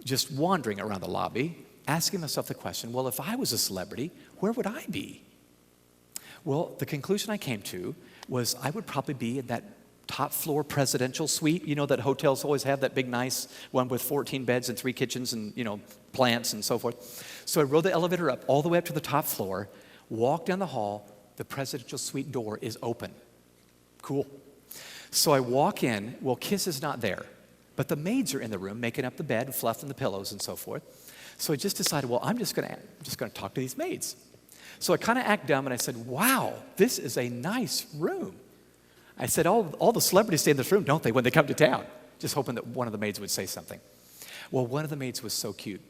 just wandering around the lobby, asking myself the question, well, if I was a celebrity, where would I be? Well, the conclusion I came to was I would probably be in that top floor presidential suite. You know that hotels always have that big, nice one with 14 beds and 3 kitchens and, you know, plants and so forth. So I rode the elevator up all the way up to the top floor, walked down the hall. The presidential suite door is open. Cool. So I walk in. Well, Kiss is not there, but the maids are in the room making up the bed and fluffing the pillows and so forth. So I just decided, well, I'm just going to talk to these maids. So I kind of act dumb, and I said, wow, this is a nice room. I said, all the celebrities stay in this room, don't they, when they come to town? Just hoping that one of the maids would say something. Well, one of the maids was so cute.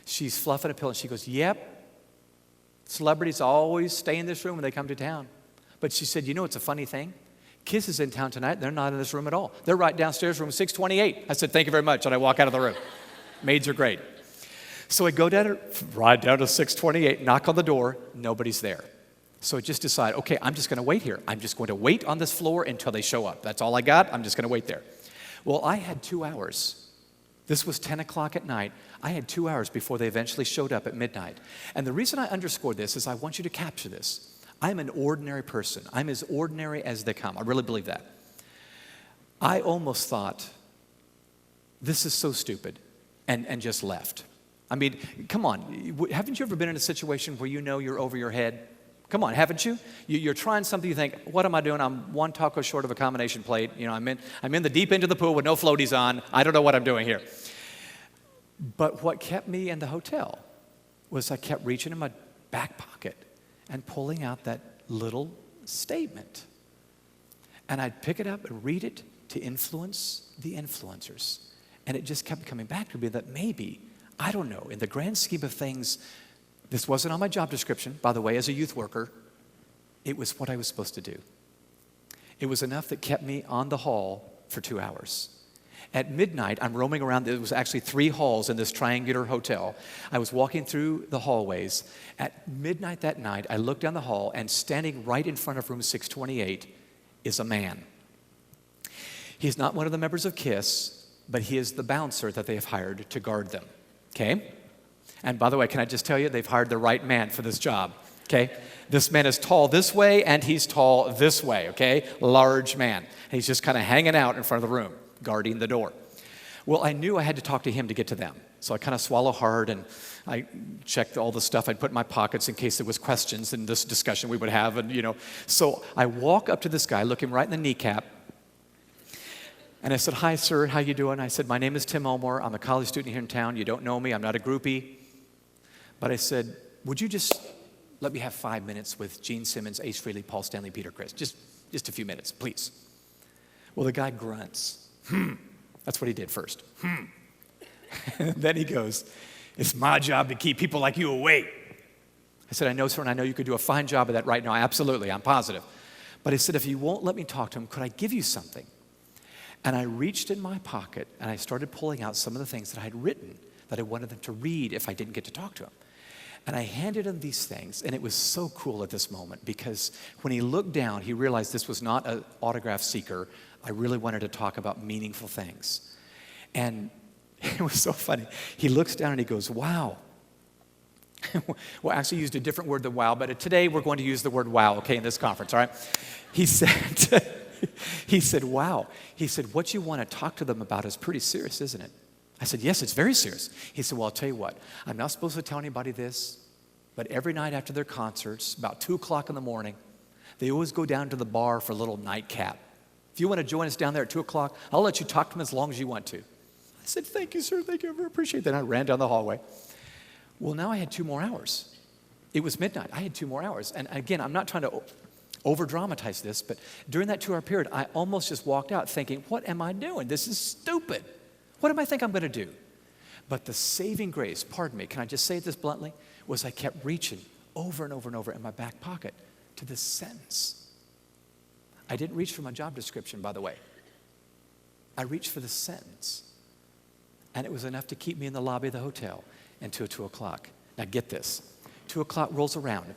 She's fluffing a pillow, and she goes, yep, celebrities always stay in this room when they come to town. But she said, you know, it's a funny thing. Kiss is in town tonight. They're not in this room at all. They're right downstairs, room 628. I said, thank you very much, and I walk out of the room. Maids are great. So I go right down to 628, knock on the door, nobody's there. So I just decide, okay, I'm just going to wait here. I'm just going to wait on this floor until they show up. That's all I got. I'm just going to wait there. Well, I had 2 hours. This was 10 o'clock at night. I had 2 hours before they eventually showed up at midnight. And the reason I underscore this is I want you to capture this. I'm an ordinary person. I'm as ordinary as they come. I really believe that. I almost thought, this is so stupid, and just left. I mean, come on. Haven't you ever been in a situation where you know you're over your head? Come on, haven't you? You're trying something, you think, what am I doing? I'm one taco short of a combination plate. You know, I'm in the deep end of the pool with no floaties on. I don't know what I'm doing here. But what kept me in the hotel was I kept reaching in my back pocket and pulling out that little statement. And I'd pick it up and read it to influence the influencers. And it just kept coming back to me that maybe, I don't know, in the grand scheme of things, this wasn't on my job description, by the way, as a youth worker. It was what I was supposed to do. It was enough that kept me on the hall for 2 hours. At midnight, I'm roaming around. There was actually 3 halls in this triangular hotel. I was walking through the hallways. At midnight that night, I looked down the hall, and standing right in front of room 628 is a man. He's not one of the members of KISS, but he is the bouncer that they have hired to guard them. Okay? And by the way, can I just tell you, they've hired the right man for this job, okay? This man is tall this way, and he's tall this way, okay? Large man. And he's just kind of hanging out in front of the room, guarding the door. Well, I knew I had to talk to him to get to them. So I kind of swallow hard, and I checked all the stuff I'd put in my pockets in case there was questions in this discussion we would have, and, you know. So I walk up to this guy, look him right in the kneecap, and I said, hi, sir, how you doing? I said, my name is Tim Elmore. I'm a college student here in town. You don't know me. I'm not a groupie. But I said, would you just let me have 5 minutes with Gene Simmons, Ace Frehley, Paul Stanley, Peter Criss? Just a few minutes, please. Well, the guy grunts. That's what he did first. And then he goes, it's my job to keep people like you awake. I said, I know, sir, and I know you could do a fine job of that right now. Absolutely, I'm positive. But I said, if you won't let me talk to him, could I give you something? And I reached in my pocket, and I started pulling out some of the things that I had written that I wanted them to read if I didn't get to talk to him. And I handed him these things, and it was so cool at this moment because when he looked down, he realized this was not an autograph seeker. I really wanted to talk about meaningful things. And it was so funny. He looks down and he goes, wow. Well, actually used a different word than wow, but today we're going to use the word wow, okay, in this conference, all right? He said, wow. He said, what you want to talk to them about is pretty serious, isn't it? I said, yes, it's very serious. He said, well, I'll tell you what. I'm not supposed to tell anybody this, but every night after their concerts, about 2 o'clock in the morning, they always go down to the bar for a little nightcap. If you want to join us down there at 2 o'clock, I'll let you talk to them as long as you want to. I said, thank you, sir. Thank you. I appreciate that. And I ran down the hallway. Well, now I had 2 more hours. It was midnight. I had 2 more hours. And again, I'm not trying to over-dramatize this, but during that 2-hour period, I almost just walked out thinking, what am I doing? This is stupid. What do I think I'm going to do? But the saving grace, pardon me, can I just say this bluntly, was I kept reaching over and over and over in my back pocket to this sentence. I didn't reach for my job description, by the way. I reached for the sentence. And it was enough to keep me in the lobby of the hotel until 2 o'clock. Now get this. 2 o'clock rolls around.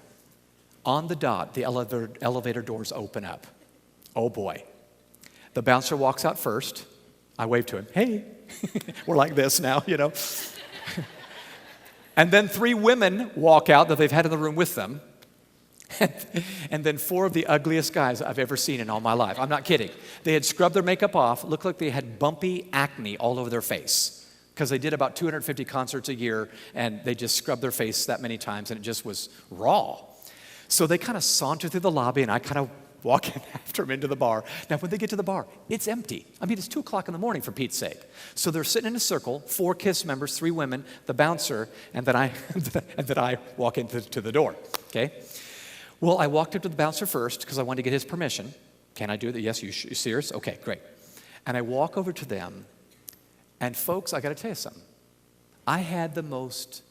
On the dot, the elevator doors open up. Oh boy. The bouncer walks out first. I wave to him. Hey. We're like this now, you know. And then 3 women walk out that they've had in the room with them. And then 4 of the ugliest guys I've ever seen in all my life. I'm not kidding. They had scrubbed their makeup off. Looked like they had bumpy acne all over their face. Because they did about 250 concerts a year, and they just scrubbed their face that many times, and it just was raw. So they kind of saunter through the lobby, and I kind of walk in after them into the bar. Now, when they get to the bar, it's empty. I mean, it's 2 o'clock in the morning, for Pete's sake. So they're sitting in a circle, 4 KISS members, 3 women, the bouncer, and then I walk into the door, okay? Well, I walked up to the bouncer first because I wanted to get his permission. Can I do that? Yes, you serious? Okay, great. And I walk over to them, and folks, I got to tell you something. I had the most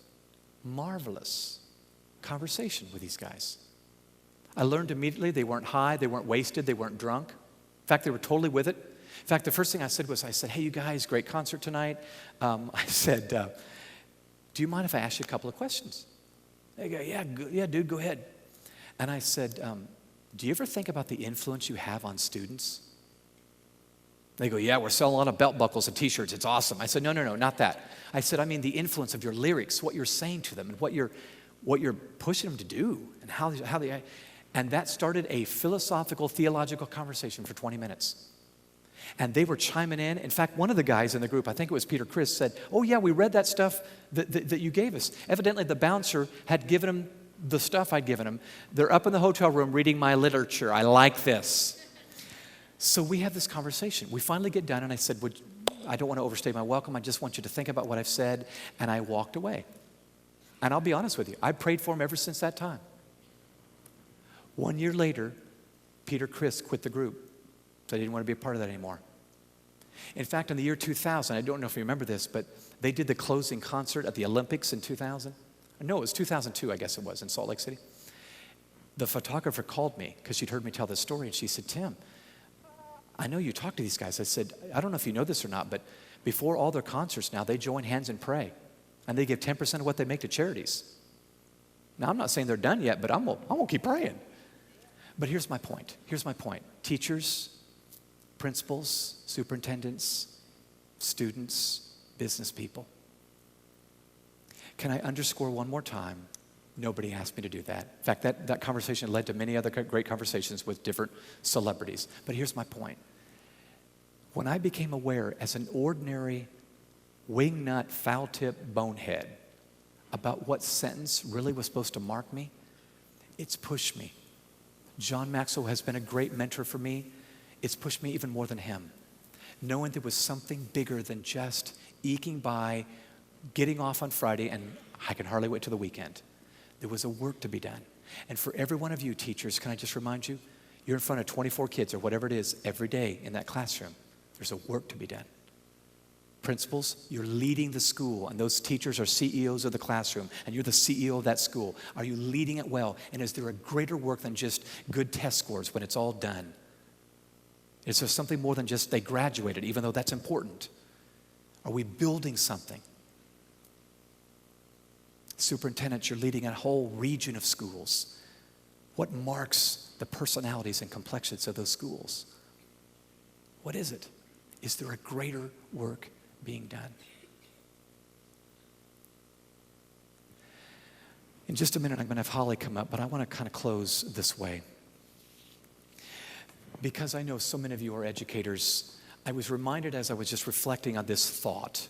marvelous conversation with these guys. I learned immediately they weren't high, they weren't wasted, they weren't drunk. In fact, they were totally with it. In fact, the first thing I said was, hey, you guys, great concert tonight. I said, do you mind if I ask you a couple of questions? They go, yeah, dude, go ahead. And I said, do you ever think about the influence you have on students? They go, yeah, we're selling a lot of belt buckles and T-shirts. It's awesome. I said, no, not that. I said, I mean the influence of your lyrics, what you're saying to them, and what you're pushing them to do, and how they. And that started a philosophical, theological conversation for 20 minutes. And they were chiming in. In fact, one of the guys in the group, I think it was Peter Chris, said, oh yeah, we read that stuff that you gave us. Evidently, the bouncer had given him the stuff I'd given him. They're up in the hotel room reading my literature. I like this. So we have this conversation. We finally get done, and I said, I don't want to overstay my welcome. I just want you to think about what I've said. And I walked away. And I'll be honest with you. I prayed for him ever since that time. 1 year later, Peter Chris quit the group. So I didn't want to be a part of that anymore. In fact, in the year 2000, I don't know if you remember this, but they did the closing concert at the Olympics in 2000. No, it was 2002, I guess it was, in Salt Lake City. The photographer called me because she'd heard me tell this story, and she said, Tim, I know you talk to these guys. I said, I don't know if you know this or not, but before all their concerts now, they join hands and pray. And they give 10% of what they make to charities. Now, I'm not saying they're done yet, but I'm going to keep praying. But here's my point. Teachers, principals, superintendents, students, business people. Can I underscore one more time? Nobody asked me to do that. In fact, that conversation led to many other great conversations with different celebrities. But here's my point. When I became aware as an ordinary wingnut, foul-tip bonehead about what sentence really was supposed to mark me, it's pushed me. John Maxwell has been a great mentor for me. It's pushed me even more than him. Knowing there was something bigger than just eking by, getting off on Friday, and I can hardly wait till the weekend. There was a work to be done. And for every one of you teachers, can I just remind you, you're in front of 24 kids or whatever it is every day in that classroom. There's a work to be done. Principals, you're leading the school, and those teachers are CEOs of the classroom, and you're the CEO of that school. Are you leading it well? And is there a greater work than just good test scores when it's all done? Is there something more than just they graduated, even though that's important? Are we building something? Superintendents, you're leading a whole region of schools. What marks the personalities and complexions of those schools? What is it? Is there a greater work being done? In just a minute, I'm going to have Holly come up, but I want to kind of close this way. Because I know so many of you are educators, I was reminded as I was just reflecting on this thought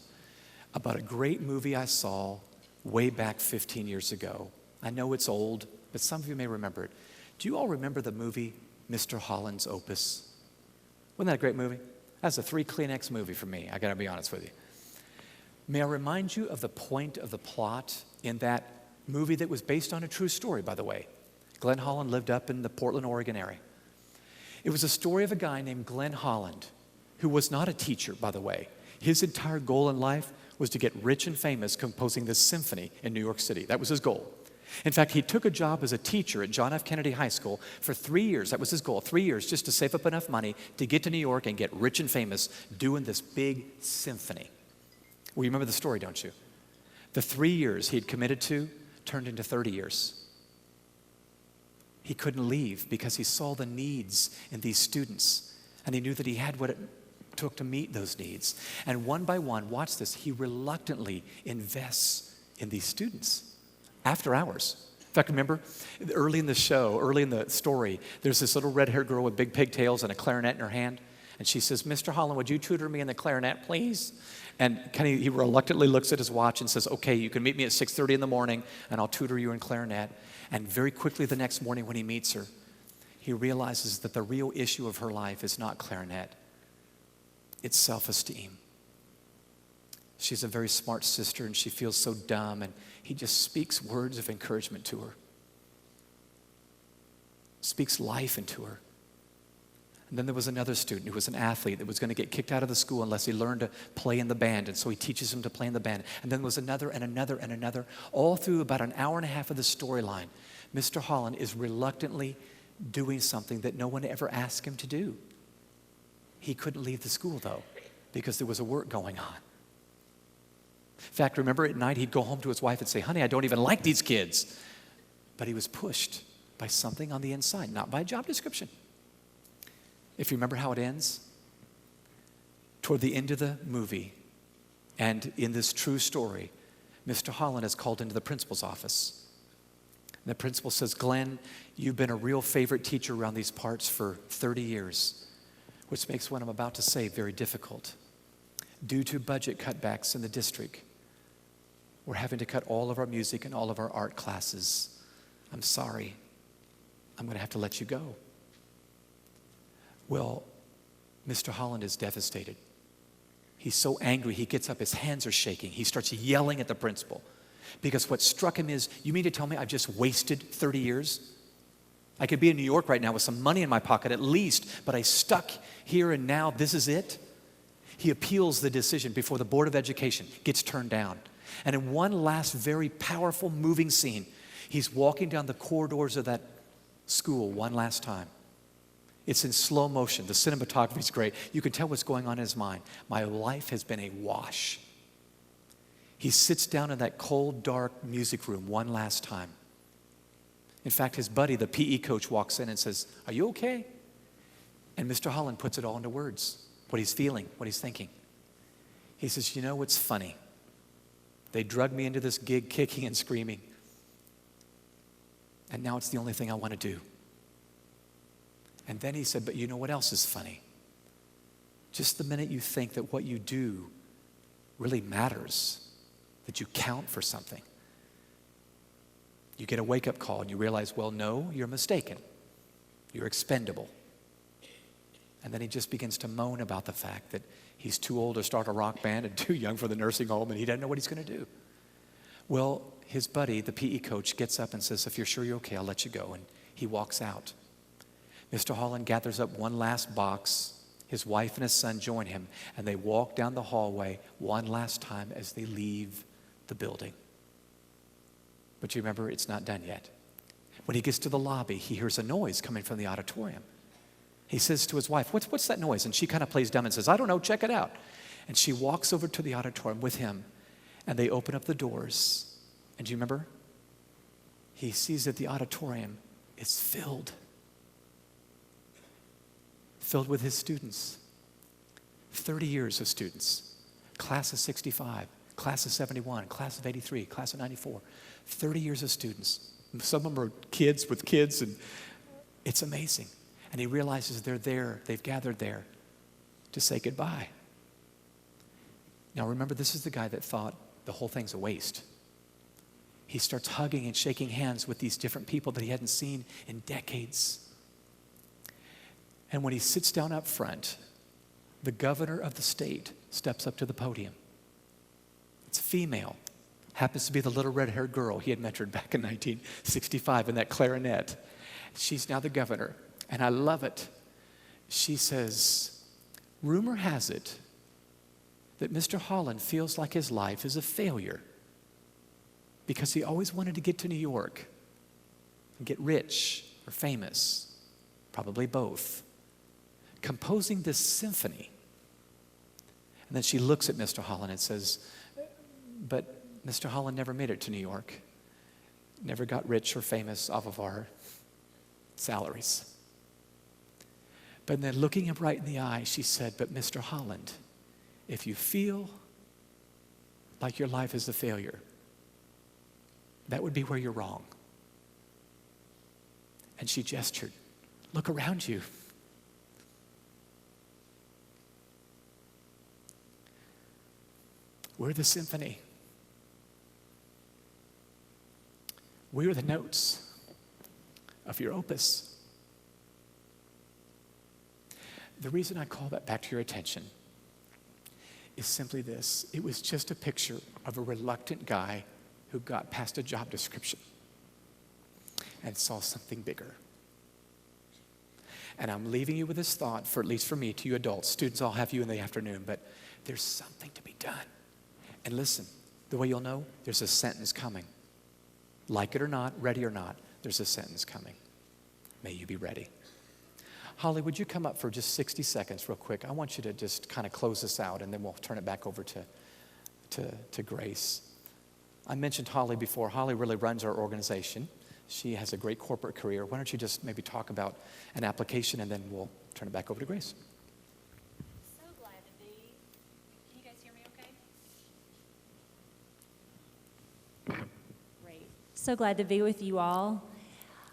about a great movie I saw way back 15 years ago. I know it's old, but some of you may remember it. Do you all remember the movie Mr. Holland's Opus? Wasn't that a great movie? That's a 3 Kleenex movie for me, I gotta be honest with you. May I remind you of the point of the plot in that movie that was based on a true story, by the way. Glenn Holland lived up in the Portland, Oregon area. It was a story of a guy named Glenn Holland, who was not a teacher, by the way. His entire goal in life was to get rich and famous composing this symphony in New York City. That was his goal. In fact, he took a job as a teacher at John F. Kennedy High School for 3 years. That was his goal, 3 years, just to save up enough money to get to New York and get rich and famous doing this big symphony. Well, you remember the story, don't you? The 3 years he had committed to turned into 30 years. He couldn't leave because he saw the needs in these students, and he knew that he had what it took to meet those needs. And one by one, watch this, he reluctantly invests in these students after hours. In fact, remember, early in the show, early in the story, there's this little red-haired girl with big pigtails and a clarinet in her hand, and she says, "Mr. Holland, would you tutor me in the clarinet, please?" And he reluctantly looks at his watch and says, "Okay, you can meet me at 6:30 in the morning, and I'll tutor you in clarinet." And very quickly the next morning when he meets her, he realizes that the real issue of her life is not clarinet. It's self-esteem. She's a very smart sister, and she feels so dumb, and he just speaks words of encouragement to her. Speaks life into her. And then there was another student who was an athlete that was going to get kicked out of the school unless he learned to play in the band, and so he teaches him to play in the band. And then there was another and another and another. All through about an hour and a half of the storyline, Mr. Holland is reluctantly doing something that no one ever asked him to do. He couldn't leave the school, though, because there was a work going on. In fact, remember at night he'd go home to his wife and say, "Honey, I don't even like these kids." But he was pushed by something on the inside, not by a job description. If you remember how it ends, toward the end of the movie, and in this true story, Mr. Holland is called into the principal's office. And the principal says, "Glenn, you've been a real favorite teacher around these parts for 30 years, which makes what I'm about to say very difficult. Due to budget cutbacks in the district, we're having to cut all of our music and all of our art classes. I'm sorry. I'm going to have to let you go." Well, Mr. Holland is devastated. He's so angry, he gets up, his hands are shaking. He starts yelling at the principal because what struck him is, "You mean to tell me I've just wasted 30 years? I could be in New York right now with some money in my pocket at least, but I stuck here and now this is it?" He appeals the decision before the Board of Education, gets turned down. And in one last very powerful, moving scene, he's walking down the corridors of that school one last time. It's in slow motion. The cinematography is great. You can tell what's going on in his mind. My life has been a wash. He sits down in that cold, dark music room one last time. In fact, his buddy, the PE coach, walks in and says, "Are you okay?" And Mr. Holland puts it all into words, what he's feeling, what he's thinking. He says, "You know what's funny? They drugged me into this gig kicking and screaming. And now it's the only thing I want to do." And then he said, "But you know what else is funny? Just the minute you think that what you do really matters, that you count for something, you get a wake-up call and you realize, well, no, you're mistaken. You're expendable." And then he just begins to moan about the fact that he's too old to start a rock band and too young for the nursing home, and he doesn't know what he's going to do. Well, his buddy, the PE coach, gets up and says, "If you're sure you're okay, I'll let you go." And he walks out. Mr. Holland gathers up one last box. His wife and his son join him, and they walk down the hallway one last time as they leave the building. But you remember, it's not done yet. When he gets to the lobby, he hears a noise coming from the auditorium. He says to his wife, what's that noise? And she kind of plays dumb and says, "I don't know, check it out." And she walks over to the auditorium with him, and they open up the doors, And do you remember? He sees that the auditorium is filled with his students. 30 years of students. Class of 65, class of 71, class of 83, class of 94. 30 years of students. Some of them are kids with kids, and it's amazing. And he realizes they're there, they've gathered there to say goodbye. Now remember, this is the guy that thought the whole thing's a waste. He starts hugging and shaking hands with these different people that he hadn't seen in decades. And when he sits down up front, the governor of the state steps up to the podium. It's female. Happens to be the little red-haired girl he had mentored back in 1965 in that clarinet. She's now the governor, and I love it. She says, rumor has it that Mr. Holland feels like his life is a failure because he always wanted to get to New York and get rich or famous, probably both, composing this symphony. And then she looks at Mr. Holland and says, but Mr. Holland never made it to New York, never got rich or famous off of our salaries. But then looking him right in the eye, she said, but Mr. Holland, if you feel like your life is a failure, that would be where you're wrong. And she gestured, look around you. We're the symphony. We're the notes of your opus. The reason I call that back to your attention is simply this. It was just a picture of a reluctant guy who got past a job description and saw something bigger. And I'm leaving you with this thought, for at least for me, to you adults. Students, I'll have you in the afternoon, but there's something to be done. And listen, the way you'll know, there's a sentence coming. Like it or not, ready or not, there's a sentence coming. May you be ready. Holly, would you come up for just 60 seconds real quick? I want you to just kind of close this out, and then we'll turn it back over to Grace. I mentioned Holly before. Holly really runs our organization. She has a great corporate career. Why don't you just maybe talk about an application, and then we'll turn it back over to Grace. So glad to be. Can you guys hear me okay? Great. So glad to be with you all.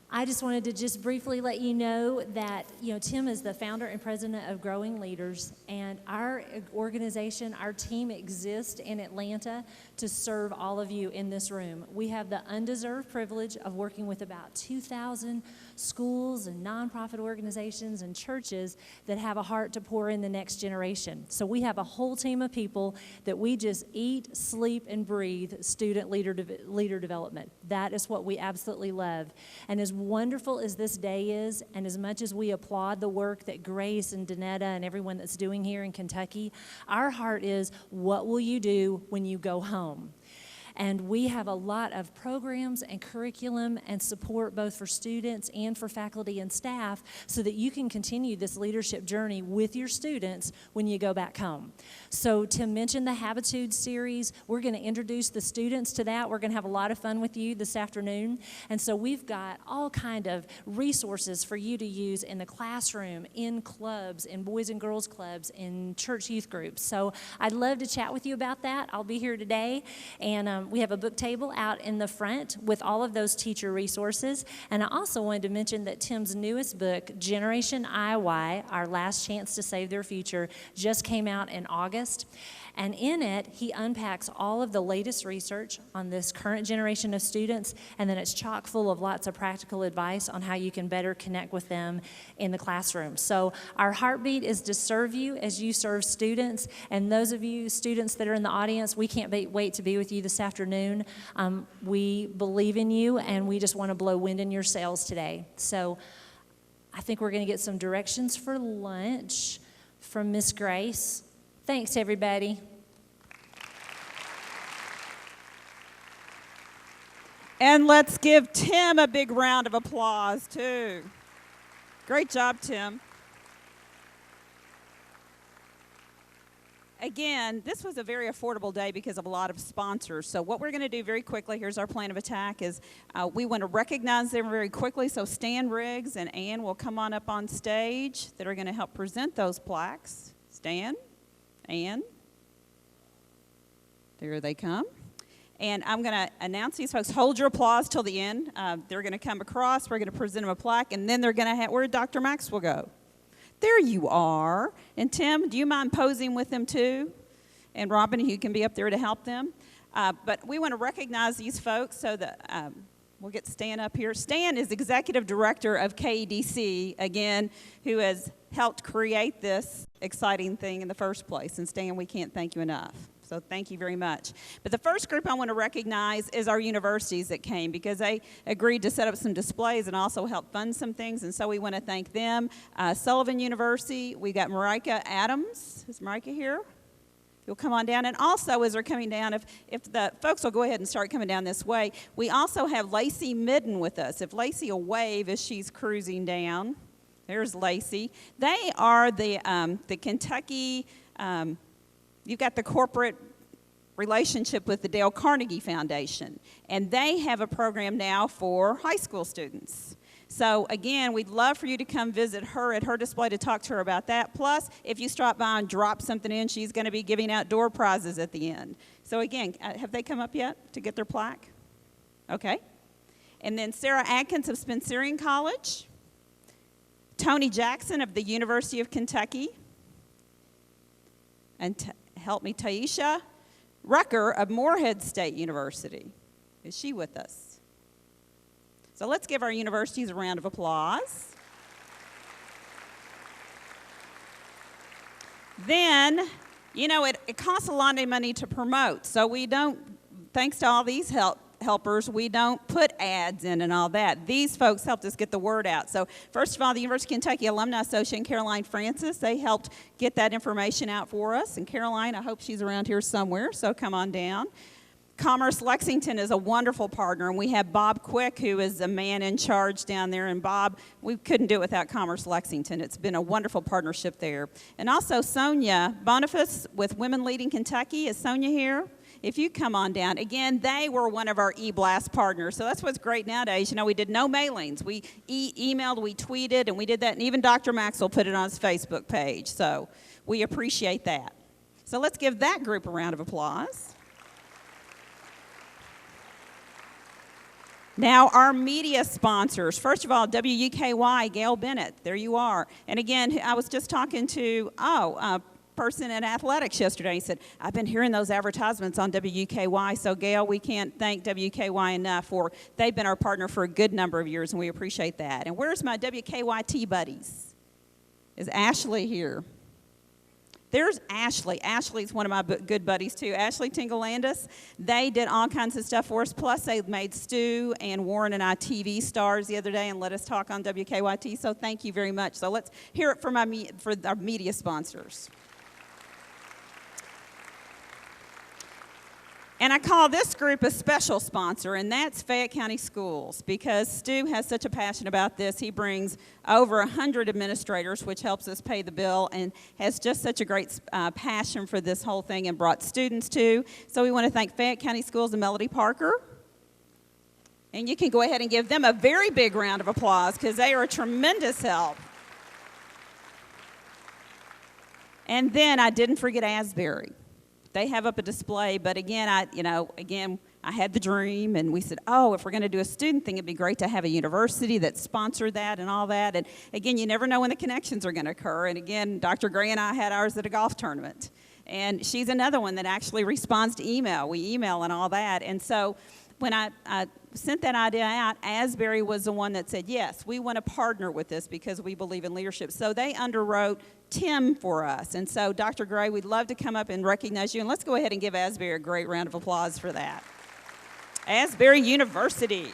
I just wanted to just briefly let you know that, Tim is the founder and president of Growing Leaders, and our organization, our team exists in Atlanta to serve all of you in this room. We have the undeserved privilege of working with about 2,000 schools and nonprofit organizations and churches that have a heart to pour in the next generation. So we have a whole team of people that we just eat, sleep, and breathe student leader development. That is what we absolutely love. And as wonderful as this day is, and as much as we applaud the work that Grace and Danetta and everyone that's doing here in Kentucky, our heart is, what will you do when you go home? And we have a lot of programs and curriculum and support both for students and for faculty and staff so that you can continue this leadership journey with your students when you go back home. So Tim mentioned the Habitude series. We're going to introduce the students to that. We're going to have a lot of fun with you this afternoon. And so we've got all kind of resources for you to use in the classroom, in clubs, in boys and girls clubs, in church youth groups. So I'd love to chat with you about that. I'll be here today. And we have a book table out in the front with all of those teacher resources. And I also wanted to mention that Tim's newest book, Generation IY, Our Last Chance to Save Their Future, just came out in August. And in it, he unpacks all of the latest research on this current generation of students, and then it's chock full of lots of practical advice on how you can better connect with them in the classroom. So our heartbeat is to serve you as you serve students, and those of you students that are in the audience, we can't wait to be with you this afternoon. We believe in you, and we just want to blow wind in your sails today. So I think we're going to get some directions for lunch from Miss Grace. Thanks, everybody. And let's give Tim a big round of applause, too. Great job, Tim. again, this was a very affordable day because of a lot of sponsors. So what we're going to do very quickly, here's our plan of attack, is we want to recognize them very quickly. So Stan Riggs and Ann will come on up on stage that are going to help present those plaques. Stan, Ann, there they come. And I'm going to announce these folks. Hold your applause till the end. They're going to come across. We're going to present them a plaque, and then they're going to have, where'd Dr. Maxwell go? There you are. And Tim, do you mind posing with them too? And Robin, you can be up there to help them. But we want to recognize these folks so that we'll get Stan up here. Stan is Executive Director of KEDC, again, who has helped create this exciting thing in the first place. And Stan, we can't thank you enough. So thank you very much. But the first group I want to recognize is our universities that came because they agreed to set up some displays and also help fund some things. And so we want to thank them. Sullivan University, we got Marika Adams. Is Marika here? You'll come on down. And also as they're coming down, if the folks will go ahead and start coming down this way, we also have Lacey Midden with us. If Lacey will wave as she's cruising down. There's Lacey. They are the Kentucky... You've got the corporate relationship with the Dale Carnegie Foundation, and they have a program now for high school students. So again, we'd love for you to come visit her at her display to talk to her about that. Plus, if you stop by and drop something in, she's going to be giving out door prizes at the end. So again, have they come up yet to get their plaque? Okay. And then Sarah Adkins of Spencerian College, Tony Jackson of the University of Kentucky, and help me, Taisha Rucker of Morehead State University. Is she with us? So let's give our universities a round of applause. Then, you know, it costs a lot of money to promote. So we don't, thanks to all these helpers, we don't put ads in and all that. These folks helped us get the word out. So first of all, the University of Kentucky Alumni Association, Caroline Francis, they helped get that information out for us. And Caroline, I hope she's around here somewhere, so come on down. Commerce Lexington is a wonderful partner, and we have Bob Quick, who is a man in charge down there. And Bob, we couldn't do it without Commerce Lexington. It's been a wonderful partnership there. And also Sonia Boniface with Women Leading Kentucky. Is Sonia here? If you come on down, again, they were one of our eBlast partners. So that's what's great nowadays. You know, we did no mailings. We emailed, we tweeted, and we did that. And even Dr. Maxwell put it on his Facebook page. So we appreciate that. So let's give that group a round of applause. Now, our media sponsors. First of all, WUKY, Gail Bennett. There you are. And again, I was just talking to, person in athletics yesterday. He said, I've been hearing those advertisements on WUKY. So, Gail, we can't thank WUKY enough for, they've been our partner for a good number of years, and we appreciate that. And where's my WKYT buddies? Is Ashley here? There's Ashley. Ashley's one of my good buddies, too. Ashley Tingalandis. They did all kinds of stuff for us. Plus, they made Stu and Warren and I TV stars the other day and let us talk on WKYT. So thank you very much. So let's hear it for our media sponsors. And I call this group a special sponsor, and that's Fayette County Schools, because Stu has such a passion about this. He brings over 100 administrators, which helps us pay the bill, and has just such a great passion for this whole thing and brought students too. So we want to thank Fayette County Schools and Melody Parker. And you can go ahead and give them a very big round of applause because they are a tremendous help. And then I didn't forget Asbury. They have up a display, but again, I had the dream, and we said, if we're going to do a student thing, it'd be great to have a university that sponsored that and all that. And again, you never know when the connections are going to occur. And again, Dr. Gray and I had ours at a golf tournament. And she's another one that actually responds to email. We email and all that. And so when I sent that idea out, Asbury was the one that said, yes, we want to partner with this because we believe in leadership. So they underwrote Tim for us. And so, Dr. Gray, we'd love to come up and recognize you. And let's go ahead and give Asbury a great round of applause for that. Asbury University.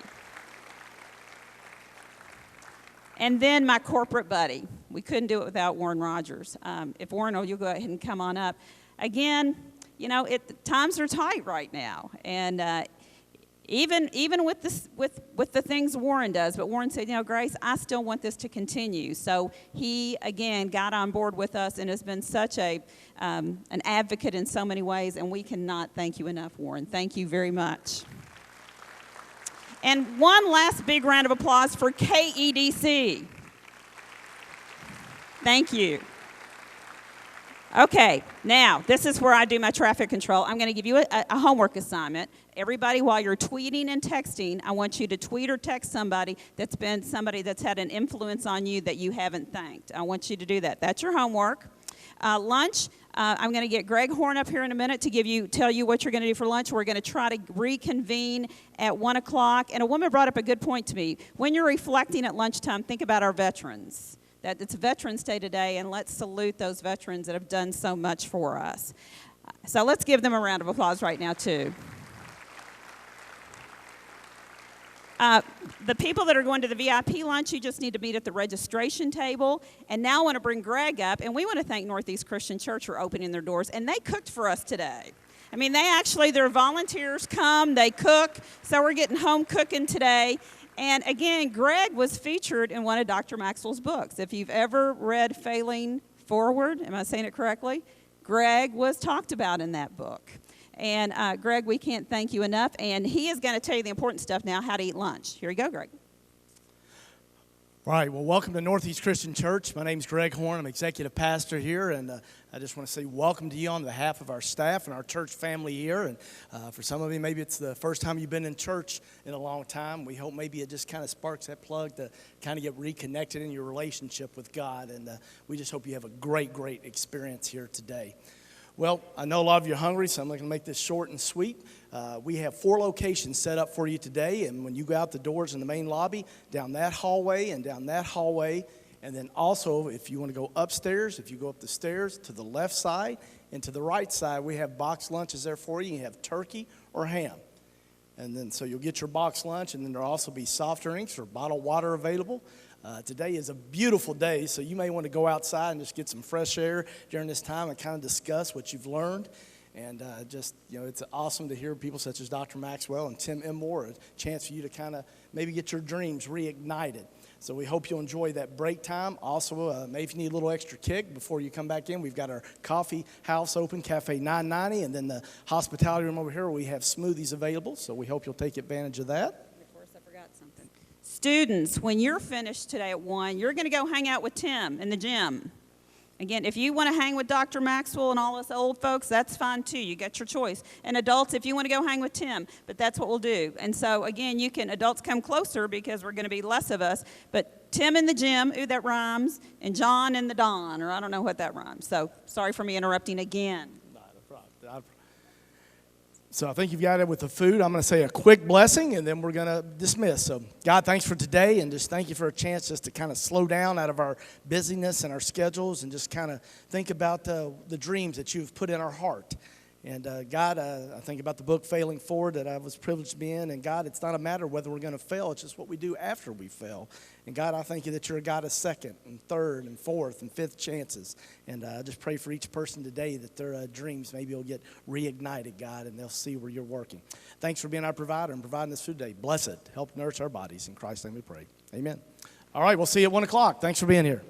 And then my corporate buddy. We couldn't do it without Warren Rogers. If Warren, you'll go ahead and come on up. Again, times are tight right now. And Even with this, with the things Warren does, but Warren said, Grace, I still want this to continue. So he again got on board with us and has been such an advocate in so many ways, and we cannot thank you enough, Warren. Thank you very much. And one last big round of applause for KEDC. Thank you. Okay, now, this is where I do my traffic control. I'm going to give you a homework assignment. Everybody, while you're tweeting and texting, I want you to tweet or text somebody that's had an influence on you that you haven't thanked. I want you to do that. That's your homework. Lunch, I'm going to get Greg Horn up here in a minute to tell you what you're going to do for lunch. We're going to try to reconvene at 1 o'clock. And a woman brought up a good point to me. When you're reflecting at lunchtime, think about our veterans. That it's Veterans Day today, and let's salute those veterans that have done so much for us. So let's give them a round of applause right now, too. The people that are going to the VIP lunch, you just need to meet at the registration table. And now I want to bring Greg up, and we want to thank Northeast Christian Church for opening their doors. And they cooked for us today. I mean, their volunteers come, they cook, so we're getting home cooking today. And again, Greg was featured in one of Dr. Maxwell's books. If you've ever read Failing Forward, am I saying it correctly? Greg was talked about in that book. And Greg, we can't thank you enough. And he is going to tell you the important stuff now, how to eat lunch. Here you go, Greg. All right, well, welcome to Northeast Christian Church. My name's Greg Horn. I'm executive pastor here, and I just want to say welcome to you on behalf of our staff and our church family here. And for some of you, maybe it's the first time you've been in church in a long time. We hope maybe it just kind of sparks that plug to kind of get reconnected in your relationship with God. And we just hope you have a great, great experience here today. Well, I know a lot of you are hungry, so I'm going to make this short and sweet. We have 4 locations set up for you today, and when you go out the doors in the main lobby, down that hallway and down that hallway, and then also if you want to go upstairs, if you go up the stairs to the left side and to the right side, we have boxed lunches there for you. You have turkey or ham. And then so you'll get your boxed lunch, and then there'll also be soft drinks or bottled water available. Today is a beautiful day, so you may want to go outside and just get some fresh air during this time and kind of discuss what you've learned. And it's awesome to hear people such as Dr. Maxwell and Tim Elmore, a chance for you to kind of maybe get your dreams reignited. So we hope you'll enjoy that break time. Also, maybe if you need a little extra kick before you come back in, we've got our coffee house open, Cafe 990, and then the hospitality room over here where we have smoothies available. So we hope you'll take advantage of that. Of course, I forgot something. Students, when you're finished today at 1, you're going to go hang out with Tim in the gym. Again, if you want to hang with Dr. Maxwell and all us old folks, that's fine too. You get your choice. And adults, if you want to go hang with Tim, but that's what we'll do. And so, again, adults come closer because we're going to be less of us. But Tim in the gym, ooh, that rhymes, and John in the dawn, or I don't know what that rhymes. So, sorry for me interrupting again. Not a problem. So I think you've got it with the food. I'm going to say a quick blessing, and then we're going to dismiss. So, God, thanks for today, and just thank you for a chance just to kind of slow down out of our busyness and our schedules and just kind of think about the dreams that you've put in our heart. And, God, I think about the book Failing Forward that I was privileged to be in. And, God, it's not a matter of whether we're going to fail. It's just what we do after we fail. And, God, I thank you that you're a God of second and third and fourth and fifth chances. And I just pray for each person today that their dreams maybe will get reignited, God, and they'll see where you're working. Thanks for being our provider and providing this food today. Bless it. Help nourish our bodies. In Christ's name we pray. Amen. All right, we'll see you at 1 o'clock. Thanks for being here.